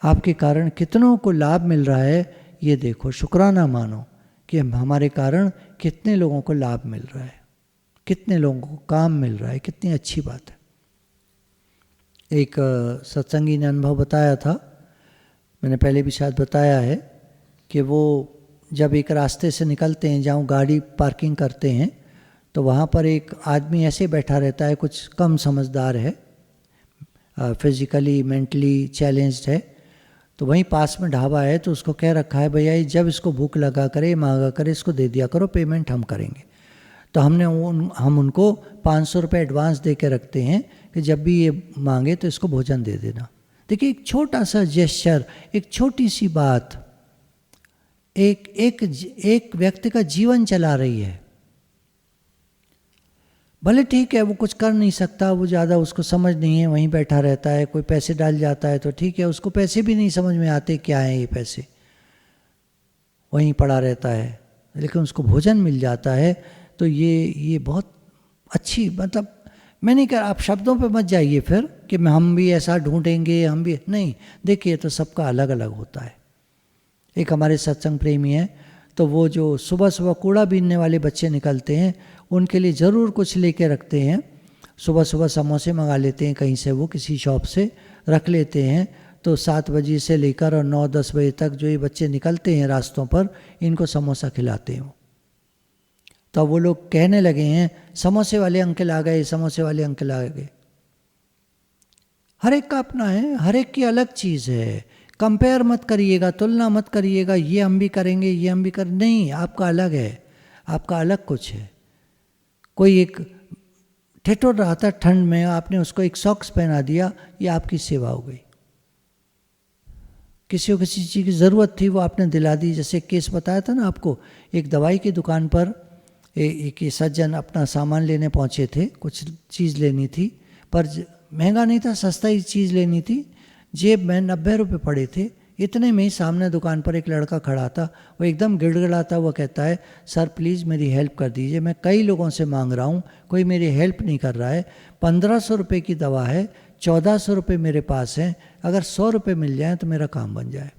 आपके कारण कितनों को लाभ मिल रहा है ये देखो, शुक्राना मानो कि हमारे कारण कितने लोगों को लाभ मिल रहा है, कितने लोगों को काम मिल रहा है। कितनी अच्छी बात है। एक सत्संगी ने अनुभव बताया था, मैंने पहले भी शायद बताया है, कि वो जब एक रास्ते से निकलते हैं जहाँ गाड़ी पार्किंग करते हैं, तो वहाँ पर एक आदमी ऐसे बैठा रहता है, कुछ कम समझदार है, फिजिकली मेंटली चैलेंज्ड है। तो वहीं पास में ढाबा है, तो उसको कह रखा है भैया ये जब इसको भूख लगा करे, मांगा करे, इसको दे दिया करो, पेमेंट हम करेंगे। तो हम उनको 500 रुपये एडवांस दे के रखते हैं कि जब भी ये मांगे तो इसको भोजन दे देना। देखिए एक छोटा सा जेस्चर, एक छोटी सी बात एक व्यक्ति का जीवन चला रही है। भले ठीक है वो कुछ कर नहीं सकता, वो ज़्यादा उसको समझ नहीं है, वहीं बैठा रहता है, कोई पैसे डाल जाता है तो ठीक है, उसको पैसे भी नहीं समझ में आते क्या है ये पैसे, वहीं पड़ा रहता है, लेकिन उसको भोजन मिल जाता है। तो ये बहुत अच्छी, मतलब मैं नहीं कह, आप शब्दों पे मत जाइए फिर कि हम भी ऐसा ढूंढेंगे, हम भी नहीं। देखिए तो सबका अलग अलग होता है। एक हमारे सत्संग प्रेमी हैं, तो वो जो सुबह सुबह कूड़ा बीनने वाले बच्चे निकलते हैं उनके लिए ज़रूर कुछ लेके रखते हैं। सुबह सुबह समोसे मंगा लेते हैं कहीं से, वो किसी शॉप से रख लेते हैं। तो 7 बजे से लेकर और 9-10 बजे तक जो ये बच्चे निकलते हैं रास्तों पर, इनको समोसा खिलाते हैं। तो वो लोग कहने लगे हैं समोसे वाले अंकल आ गए, समोसे वाले अंकल आ गए। हर एक का अपना है, हर एक की अलग चीज़ है। कंपेयर मत करिएगा, तुलना मत करिएगा, ये हम भी करेंगे, ये हम भी कर, नहीं, आपका अलग है, आपका अलग कुछ है। कोई एक ठिठुर रहा था ठंड में, आपने उसको एक सॉक्स पहना दिया, ये आपकी सेवा हो गई। किसी को किसी चीज़ की ज़रूरत थी वो आपने दिला दी। जैसे केस बताया था ना आपको, एक दवाई की दुकान पर एक सज्जन अपना सामान लेने पहुँचे थे, कुछ चीज़ लेनी थी, पर महंगा नहीं था, सस्ता ही चीज़ लेनी थी। जेब में 90 रुपये पड़े थे। इतने में ही सामने दुकान पर एक लड़का खड़ा था, वो एकदम गिड़गिड़ाता हुआ कहता है, सर प्लीज़ मेरी हेल्प कर दीजिए, मैं कई लोगों से मांग रहा हूँ, कोई मेरी हेल्प नहीं कर रहा है। 1500 रुपये की दवा है, 1400 रुपये मेरे पास हैं, अगर 100 रुपये मिल जाए तो मेरा काम बन जाए।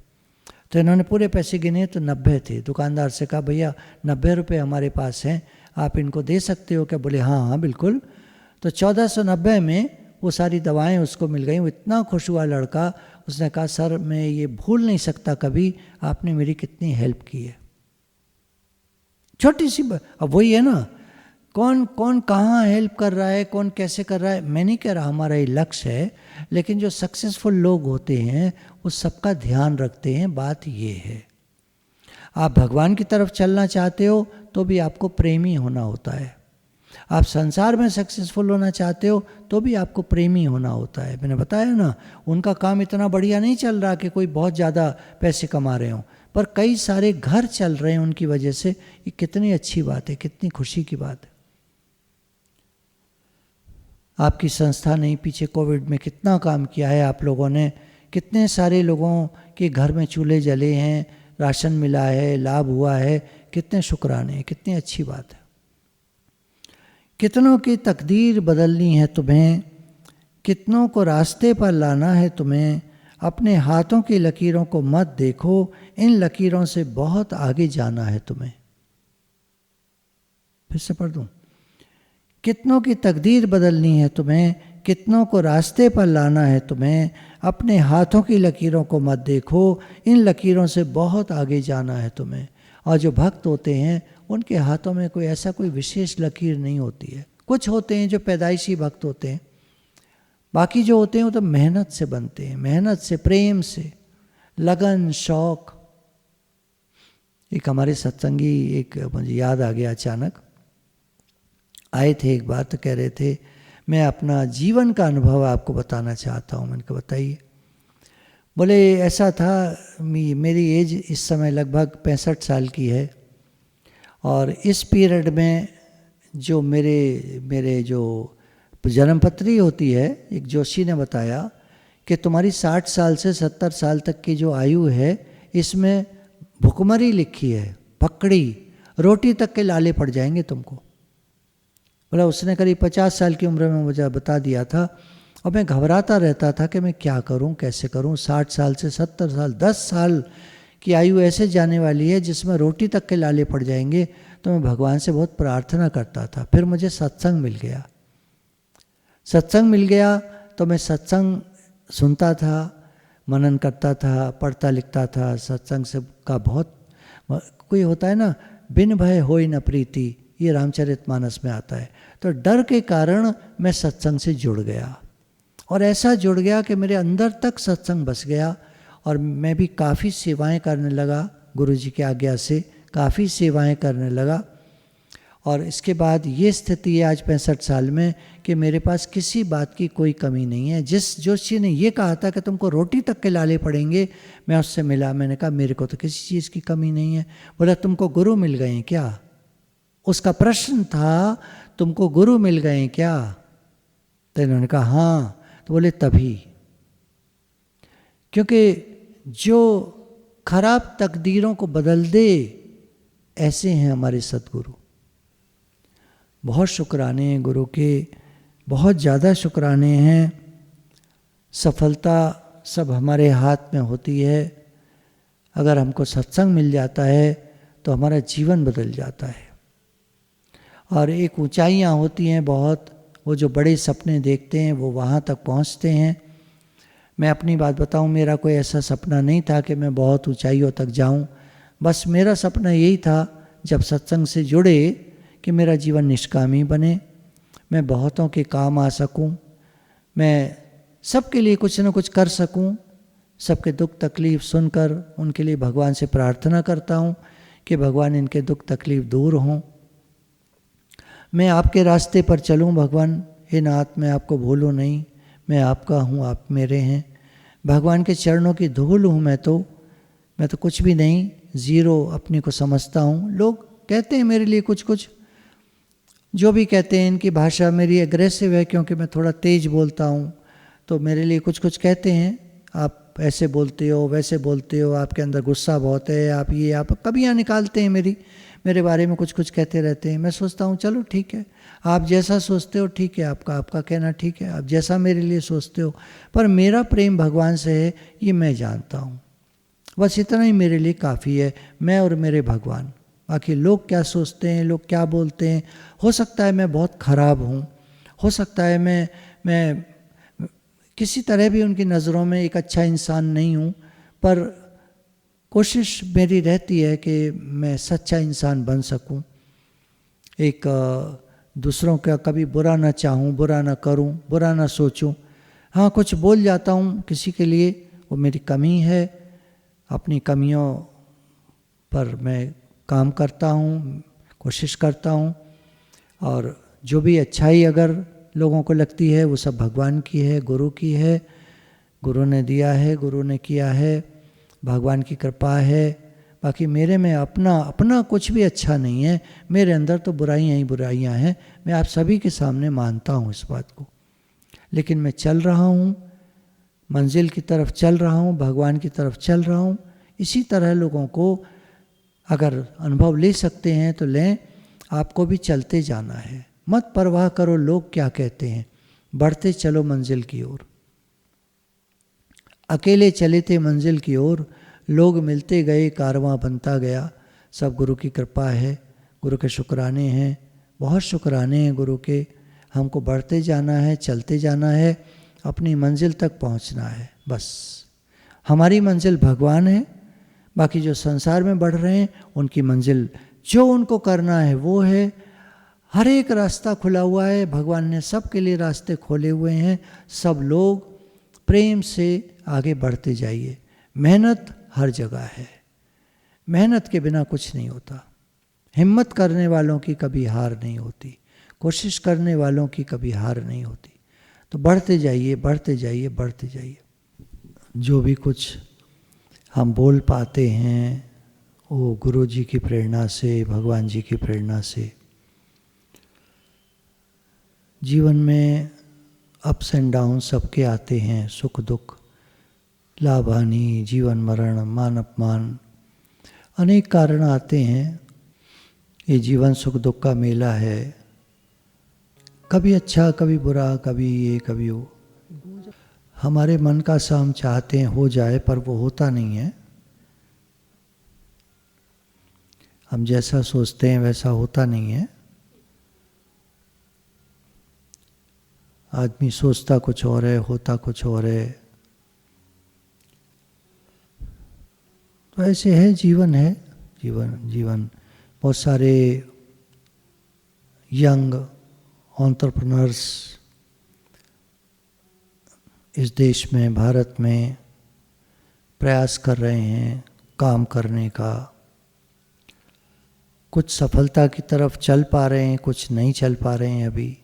तो इन्होंने पूरे पैसे गिने तो 90 थे। दुकानदार से कहा, भैया 90 रुपये हमारे पास हैं, आप इनको दे सकते हो क्या? बोले हाँ हाँ बिल्कुल। तो 1490 में वो सारी दवाएं उसको मिल गई। वो इतना खुश हुआ लड़का, उसने कहा सर मैं ये भूल नहीं सकता कभी, आपने मेरी कितनी हेल्प की है। छोटी सी अब वही है ना, कौन कौन कहाँ हेल्प कर रहा है, कौन कैसे कर रहा है, मैं नहीं कह रहा हमारा ये लक्ष्य है, लेकिन जो सक्सेसफुल लोग होते हैं वो सबका ध्यान रखते हैं। बात ये है, आप भगवान की तरफ चलना चाहते हो तो भी आपको प्रेमी होना होता है। आप संसार में सक्सेसफुल होना चाहते हो तो भी आपको प्रेमी होना होता है। मैंने बताया ना, उनका काम इतना बढ़िया नहीं चल रहा कि कोई बहुत ज़्यादा पैसे कमा रहे हों, पर कई सारे घर चल रहे हैं उनकी वजह से। ये कितनी अच्छी बात है, कितनी खुशी की बात है। आपकी संस्था ने पीछे कोविड में कितना काम किया है, आप लोगों ने, कितने सारे लोगों के घर में चूल्हे जले हैं, राशन मिला है, लाभ हुआ है, कितने शुक्राने, कितनी अच्छी बात है। कितनों की तकदीर बदलनी है तुम्हें, कितनों को रास्ते पर लाना है तुम्हें, अपने हाथों की लकीरों को मत देखो, इन लकीरों से बहुत आगे जाना है तुम्हें। फिर से पढ़ दूं, कितनों की तकदीर बदलनी है तुम्हें, कितनों को रास्ते पर लाना है तुम्हें, अपने हाथों की लकीरों को मत देखो, इन लकीरों से बहुत आगे जाना है तुम्हें। और जो भक्त होते हैं उनके हाथों में कोई ऐसा कोई विशेष लकीर नहीं होती है। कुछ होते हैं जो पैदाइशी भक्त होते हैं, बाकी जो होते हैं वो तो मेहनत से बनते हैं, मेहनत से, प्रेम से, लगन, शौक। एक हमारे सत्संगी, एक मुझे याद आ गया अचानक, आए थे एक बार तो कह रहे थे मैं अपना जीवन का अनुभव आपको बताना चाहता हूँ। मैंने कहा बताइए। बोले ऐसा था, मेरी एज इस समय लगभग 65 साल की है, और इस पीरियड में जो मेरे जो जन्मपत्री होती है, एक जोशी ने बताया कि तुम्हारी 60 साल से 70 साल तक की जो आयु है इसमें भुखमरी लिखी है, पकड़ी, रोटी तक के लाले पड़ जाएंगे तुमको। बोला उसने करीब 50 साल की उम्र में मुझे बता दिया था, और मैं घबराता रहता था कि मैं क्या करूं, कैसे करूं। 60 साल से 70 साल, 10 साल की आयु ऐसे जाने वाली है जिसमें रोटी तक के लाले पड़ जाएंगे। तो मैं भगवान से बहुत प्रार्थना करता था। फिर मुझे सत्संग मिल गया। सत्संग मिल गया तो मैं सत्संग सुनता था, मनन करता था, पढ़ता लिखता था। सत्संग से का बहुत कोई होता है ना, बिन भय होई न प्रीति, ये रामचरितमानस में आता है। तो डर के कारण मैं सत्संग से जुड़ गया, और ऐसा जुड़ गया कि मेरे अंदर तक सत्संग बस गया, और मैं भी काफ़ी सेवाएं करने लगा। गुरुजी की आज्ञा से काफ़ी सेवाएं करने लगा। और इसके बाद ये स्थिति है आज 65 साल में कि मेरे पास किसी बात की कोई कमी नहीं है। जिस जोशी ने ये कहा था कि तुमको रोटी तक के लाले पड़ेंगे, मैं उससे मिला। मैंने कहा मेरे को तो किसी चीज़ की कमी नहीं है। बोला तुमको गुरु मिल गए हैं क्या? उसका प्रश्न था तुमको गुरु मिल गए हैं क्या? तो इन्होंने कहा हाँ। तो बोले तभी, क्योंकि जो खराब तकदीरों को बदल दे ऐसे हैं हमारे सद्गुरु। बहुत शुक्राने हैं गुरु के, बहुत ज़्यादा शुक्राने हैं। सफलता सब हमारे हाथ में होती है। अगर हमको सत्संग मिल जाता है तो हमारा जीवन बदल जाता है। और एक ऊंचाइयाँ होती हैं बहुत, वो जो बड़े सपने देखते हैं वो वहाँ तक पहुँचते हैं। मैं अपनी बात बताऊँ, मेरा कोई ऐसा सपना नहीं था कि मैं बहुत ऊंचाइयों तक जाऊँ। बस मेरा सपना यही था जब सत्संग से जुड़े कि मेरा जीवन निष्कामी बने, मैं बहुतों के काम आ सकूं, मैं सबके लिए कुछ न कुछ कर सकूं। सबके दुख तकलीफ़ सुनकर उनके लिए भगवान से प्रार्थना करता हूं कि भगवान इनके दुख तकलीफ़ दूर हों। मैं आपके रास्ते पर चलूं भगवान। हे नाथ, मैं आपको भूलूं नहीं, मैं आपका हूँ, आप मेरे हैं। भगवान के चरणों की धूल हूँ मैं तो कुछ भी नहीं, ज़ीरो अपने को समझता हूँ। लोग कहते हैं मेरे लिए कुछ कुछ, जो भी कहते हैं, इनकी भाषा मेरी एग्रेसिव है क्योंकि मैं थोड़ा तेज बोलता हूँ, तो मेरे लिए कुछ कुछ कहते हैं, आप ऐसे बोलते हो, वैसे बोलते हो, आपके अंदर गुस्सा बहुत है, आप कबियाँ निकालते हैं मेरे बारे में कुछ कुछ कहते रहते हैं। मैं सोचता हूँ चलो ठीक है, आप जैसा सोचते हो ठीक है, आपका कहना ठीक है, आप जैसा मेरे लिए सोचते हो, पर मेरा प्रेम भगवान से है ये मैं जानता हूँ। बस इतना ही मेरे लिए काफ़ी है, मैं और मेरे भगवान। बाकी लोग क्या सोचते हैं, लोग क्या बोलते हैं, हो सकता है मैं बहुत ख़राब हूँ, हो सकता है मैं किसी तरह भी उनकी नज़रों में एक अच्छा इंसान नहीं हूँ, पर कोशिश मेरी रहती है कि मैं सच्चा इंसान बन सकूं, एक दूसरों का कभी बुरा ना चाहूं, बुरा ना करूं, बुरा ना सोचूं। हाँ, कुछ बोल जाता हूं किसी के लिए, वो मेरी कमी है, अपनी कमियों पर मैं काम करता हूं, कोशिश करता हूं, और जो भी अच्छाई अगर लोगों को लगती है वो सब भगवान की है, गुरु की है, गुरु ने दिया है, गुरु ने किया है, भगवान की कृपा है। बाकी मेरे में अपना कुछ भी अच्छा नहीं है, मेरे अंदर तो बुराइयां ही बुराइयां हैं, मैं आप सभी के सामने मानता हूँ इस बात को। लेकिन मैं चल रहा हूँ, मंजिल की तरफ चल रहा हूँ, भगवान की तरफ चल रहा हूँ। इसी तरह लोगों को अगर अनुभव ले सकते हैं तो लें, आपको भी चलते जाना है, मत परवाह करो लोग क्या कहते हैं, बढ़ते चलो मंजिल की ओर। अकेले चले थे मंजिल की ओर, लोग मिलते गए, कारवां बनता गया। सब गुरु की कृपा है, गुरु के शुक्राने हैं, बहुत शुक्राने हैं गुरु के। हमको बढ़ते जाना है, चलते जाना है, अपनी मंजिल तक पहुंचना है। बस हमारी मंजिल भगवान है, बाकी जो संसार में बढ़ रहे हैं उनकी मंजिल जो उनको करना है वो है। हर एक रास्ता खुला हुआ है, भगवान ने सबके लिए रास्ते खोले हुए हैं। सब लोग प्रेम से आगे बढ़ते जाइए। मेहनत हर जगह है, मेहनत के बिना कुछ नहीं होता। हिम्मत करने वालों की कभी हार नहीं होती, कोशिश करने वालों की कभी हार नहीं होती। तो बढ़ते जाइए, बढ़ते जाइए, बढ़ते जाइए। जो भी कुछ हम बोल पाते हैं वो गुरु जी की प्रेरणा से, भगवान जी की प्रेरणा से। जीवन में अप्स एंड डाउन सबके आते हैं, सुख दुख, लाभ हानि, जीवन मरण, मान अपमान, अनेक कारण आते हैं। ये जीवन सुख दुख का मेला है, कभी अच्छा कभी बुरा, कभी ये कभी वो। हमारे मन का सा हम चाहते हैं हो जाए, पर वो होता नहीं है। हम जैसा सोचते हैं वैसा होता नहीं है। आदमी सोचता कुछ और है, होता कुछ और है। तो ऐसे है, जीवन है, जीवन। बहुत सारे यंग एंटरप्रेन्योर्स इस देश में, भारत में प्रयास कर रहे हैं काम करने का। कुछ सफलता की तरफ चल पा रहे हैं, कुछ नहीं चल पा रहे हैं अभी।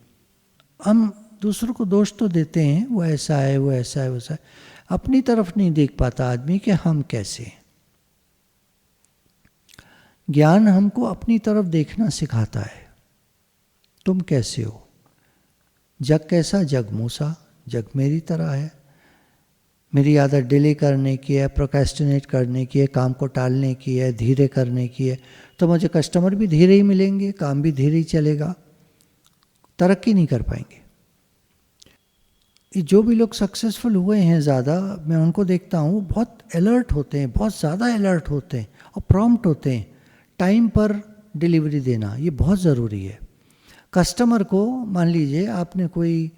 हम दूसरों को दोष तो देते हैं, वो ऐसा है, वो ऐसा है, वैसा है। अपनी तरफ नहीं देख पाता आदमी कि हम कैसे हैं। ज्ञान हमको अपनी तरफ देखना सिखाता है। तुम कैसे हो? जग कैसा? जग मूसा, जग मेरी तरह है। मेरी आदत डिले करने की है, प्रोक्रेस्टिनेट करने की है, काम को टालने की है, धीरे करने की है, तो मुझे कस्टमर भी धीरे ही मिलेंगे, काम भी धीरे ही चलेगा, तरक्की नहीं कर पाएंगे। जो भी लोग सक्सेसफुल हुए हैं ज़्यादा, मैं उनको देखता हूँ बहुत अलर्ट होते हैं, बहुत ज़्यादा अलर्ट होते हैं और प्रॉम्प्ट होते हैं। टाइम पर डिलीवरी देना ये बहुत ज़रूरी है। कस्टमर को, मान लीजिए आपने कोई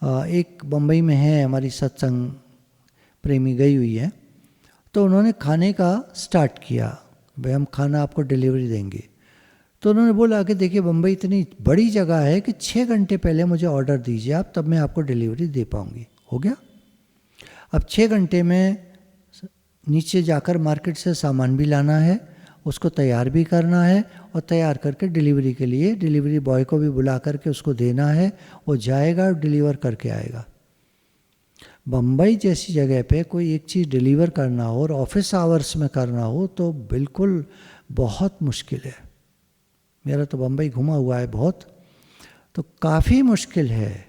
एक बम्बई में है हमारी सत्संग प्रेमी गई हुई है, तो उन्होंने खाने का स्टार्ट किया, भाई हम खाना आपको डिलीवरी देंगे। तो उन्होंने बोला कि देखिए बम्बई इतनी बड़ी जगह है कि 6 घंटे पहले मुझे ऑर्डर दीजिए आप, तब मैं आपको डिलीवरी दे पाऊँगी। हो गया। अब 6 घंटे में नीचे जाकर मार्केट से सामान भी लाना है, उसको तैयार भी करना है, और तैयार करके डिलीवरी के लिए डिलीवरी बॉय को भी बुला करके उसको देना है। वो जाएगा और डिलीवर करके आएगा। बम्बई जैसी जगह पे कोई एक चीज़ डिलीवर करना हो और ऑफिस आवर्स में करना हो तो बिल्कुल बहुत मुश्किल है। मेरा तो बम्बई घुमा हुआ है बहुत, तो काफ़ी मुश्किल है।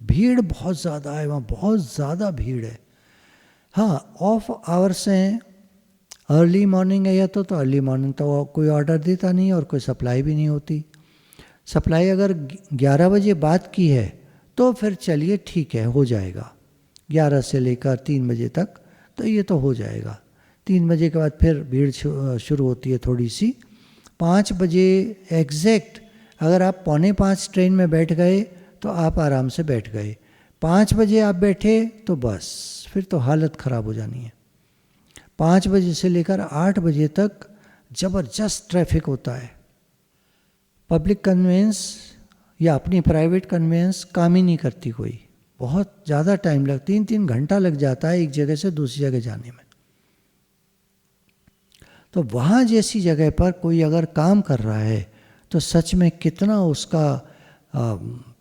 भीड़ बहुत ज़्यादा है वहाँ, बहुत ज़्यादा भीड़ है। हाँ, ऑफ आवर्स हैं, अर्ली मॉर्निंग है या तो अर्ली मॉर्निंग तो कोई ऑर्डर देता नहीं और कोई सप्लाई भी नहीं होती। सप्लाई अगर 11 बजे बाद की है तो फिर चलिए ठीक है, हो जाएगा 11 से लेकर 3 बजे तक, तो ये तो हो जाएगा। 3 बजे के बाद फिर भीड़ शुरू होती है थोड़ी सी। 5 बजे एग्जैक्ट अगर आप 4:45 ट्रेन में बैठ गए तो आप आराम से बैठ गए। 5 बजे आप बैठे तो बस फिर तो हालत ख़राब हो जानी है। 5 बजे से लेकर 8 बजे तक ज़बरदस्त ट्रैफिक होता है। पब्लिक कन्वेंस या अपनी प्राइवेट कन्वेंस काम ही नहीं करती कोई, बहुत ज़्यादा टाइम लग 3-3 घंटा लग जाता है एक जगह से दूसरी जगह जाने में। तो वहाँ जैसी जगह पर कोई अगर काम कर रहा है तो सच में कितना उसका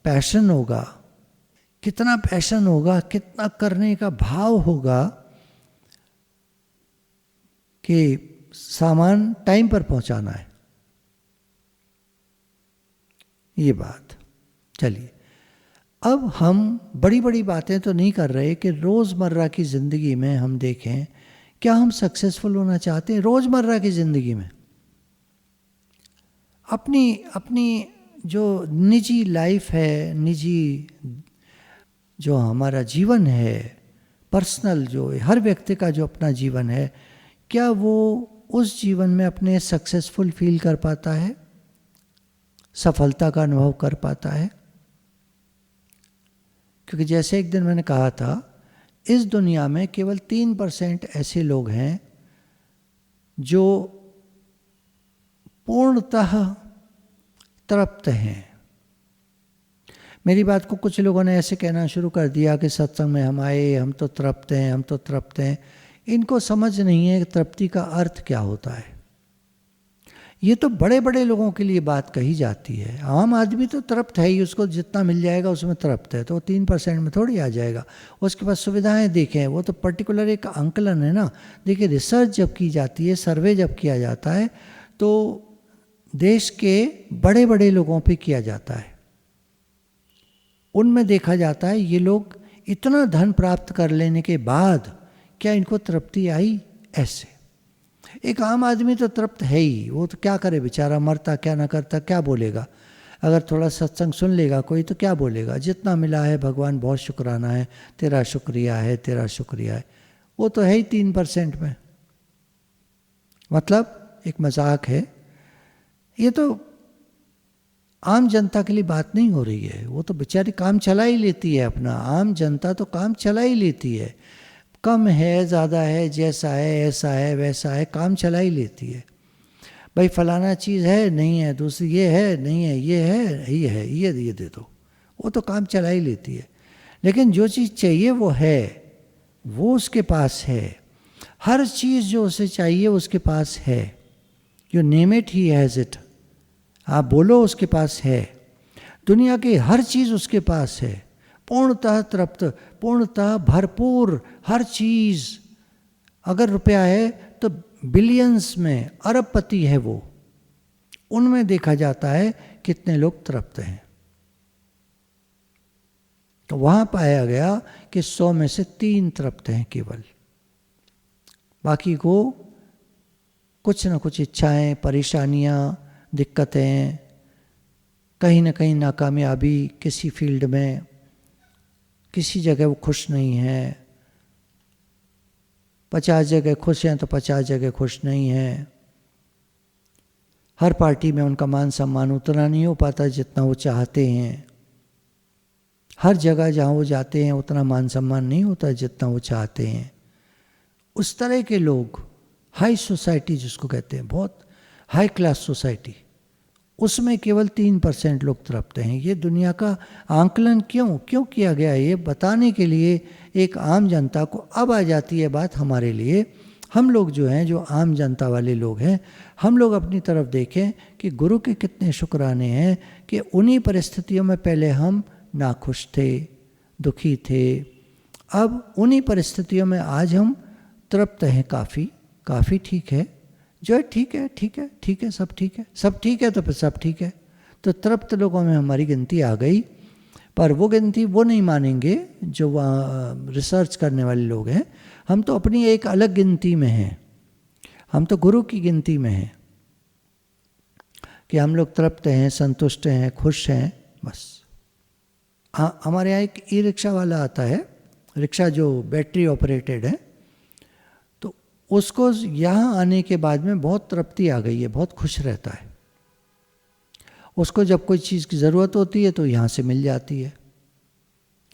पैशन होगा, कितना पैशन होगा, कितना करने का भाव होगा कि सामान टाइम पर पहुंचाना है। ये बात। चलिए, अब हम बड़ी बड़ी बातें तो नहीं कर रहे कि रोज़मर्रा की ज़िंदगी में हम देखें, क्या हम सक्सेसफुल होना चाहते हैं रोज़मर्रा की ज़िंदगी में? अपनी जो निजी लाइफ है, निजी जो हमारा जीवन है, पर्सनल जो हर व्यक्ति का जो अपना जीवन है, क्या वो उस जीवन में अपने सक्सेसफुल फील कर पाता है, सफलता का अनुभव कर पाता है? क्योंकि जैसे एक दिन मैंने कहा था, इस दुनिया में केवल 3% ऐसे लोग हैं जो पूर्णतः तृप्त हैं। मेरी बात को कुछ लोगों ने ऐसे कहना शुरू कर दिया कि सत्संग में हम आए, हम तो तृप्त हैं, हम तो तृप्त हैं। इनको समझ नहीं है कि तृप्ति का अर्थ क्या होता है। ये तो बड़े बड़े लोगों के लिए बात कही जाती है। आम आदमी तो तृप्त है ही, उसको जितना मिल जाएगा उसमें तृप्त है, तो 3% में थोड़ी आ जाएगा। उसके पास सुविधाएं देखें, वो तो पर्टिकुलर एक आंकलन है ना। देखिए, रिसर्च जब की जाती है, सर्वे जब किया जाता है, तो देश के बड़े बड़े लोगों पे किया जाता है। उनमें देखा जाता है ये लोग इतना धन प्राप्त कर लेने के बाद क्या इनको तृप्ति आई? ऐसे एक आम आदमी तो तृप्त है ही, वो तो क्या करे बेचारा, मरता क्या ना करता क्या बोलेगा। अगर थोड़ा सत्संग सुन लेगा कोई तो क्या बोलेगा, जितना मिला है भगवान बहुत शुक्राना है, तेरा शुक्रिया है, तेरा शुक्रिया है। वो तो है ही 3% में। मतलब एक मजाक है, ये तो आम जनता के लिए बात नहीं हो रही है। वो तो बेचारी काम चला ही लेती है अपना, आम जनता तो काम चला ही लेती है। कम है, ज़्यादा है, जैसा है, ऐसा है, वैसा है, काम चला ही लेती है। भाई फलाना चीज़ है, नहीं है, दूसरी ये है, नहीं है, ये है, ये है, ये दे दो, वो तो काम चला ही लेती है। लेकिन जो चीज़ चाहिए वो है, वो उसके पास है। हर चीज़ जो उसे चाहिए उसके पास है। You name it he has it. आप बोलो उसके पास है। दुनिया की हर चीज़ उसके पास है, पूर्णतः तृप्त, पूर्णतः भरपूर हर चीज़। अगर रुपया है तो बिलियंस में अरबपति है वो। उनमें देखा जाता है कितने लोग तृप्त हैं। तो वहाँ पाया गया कि 100 में से 3 तृप्त हैं केवल। बाकी को कुछ न कुछ इच्छाएं, परेशानियाँ, दिक्कतें, कहीं ना कहीं नाकामयाबी किसी फील्ड में, किसी जगह वो खुश नहीं है। 50 जगह खुश हैं तो 50 जगह खुश नहीं हैं। हर पार्टी में उनका मान सम्मान उतना नहीं हो पाता जितना वो चाहते हैं। हर जगह जहाँ वो जाते हैं उतना मान सम्मान नहीं होता जितना वो चाहते हैं। उस तरह के लोग, हाई सोसाइटी जिसको कहते हैं, बहुत हाई क्लास सोसाइटी, उसमें केवल 3% लोग तृप्त हैं। ये दुनिया का आंकलन क्यों किया गया है? ये बताने के लिए एक आम जनता को। अब आ जाती है बात हमारे लिए। हम लोग जो हैं, जो आम जनता वाले लोग हैं, हम लोग अपनी तरफ देखें कि गुरु के कितने शुक्राने हैं कि उन्हीं परिस्थितियों में पहले हम नाखुश थे, दुखी थे, अब उन्हीं परिस्थितियों में आज हम तृप्त हैं, काफ़ी ठीक है, जो है ठीक है, ठीक है, ठीक है, सब ठीक है, सब ठीक है, तो फिर सब ठीक है। तो तृप्त लोगों में हमारी गिनती आ गई। पर वो गिनती वो नहीं मानेंगे जो वहाँ रिसर्च करने वाले लोग हैं। हम तो अपनी एक अलग गिनती में हैं, हम तो गुरु की गिनती में हैं कि हम लोग तृप्त हैं, संतुष्ट हैं, खुश हैं, बस। हमारे यहाँ एक ई रिक्शा वाला आता है, रिक्शा जो बैटरी ऑपरेटेड है, तो उसको यहाँ आने के बाद में बहुत तृप्ति आ गई है, बहुत खुश रहता है। उसको जब कोई चीज़ की ज़रूरत होती है तो यहाँ से मिल जाती है,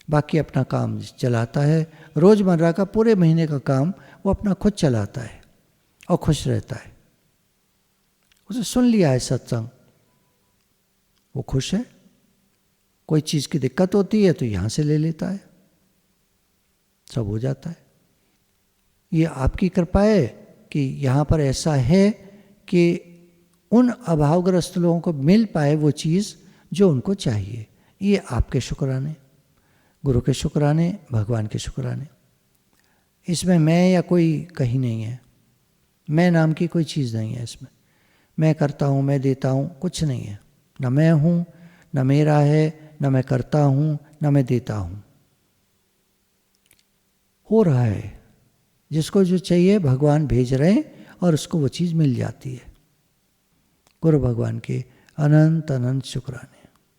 बाकी अपना काम चलाता है, रोज़मर्रा का पूरे महीने का काम वो अपना खुद चलाता है और खुश रहता है। उसे सुन लिया है सत्संग, वो खुश है। कोई चीज़ की दिक्कत होती है तो यहाँ से ले लेता है, सब हो जाता है। ये आपकी कृपा है कि यहाँ पर ऐसा है कि उन अभावग्रस्त लोगों को मिल पाए वो चीज़ जो उनको चाहिए। ये आपके शुक्राने, गुरु के शुक्राने, भगवान के शुक्राने। इसमें मैं या कोई कहीं नहीं है, मैं नाम की कोई चीज़ नहीं है इसमें। मैं करता हूँ, मैं देता हूँ, कुछ नहीं है। न मैं हूँ, न मेरा है, न मैं करता हूँ, न मैं देता हूँ। हो रहा है, जिसको जो चाहिए भगवान भेज रहे हैं और उसको वो चीज़ मिल जाती है। गुरु भगवान के अनंत अनंत शुक्राने।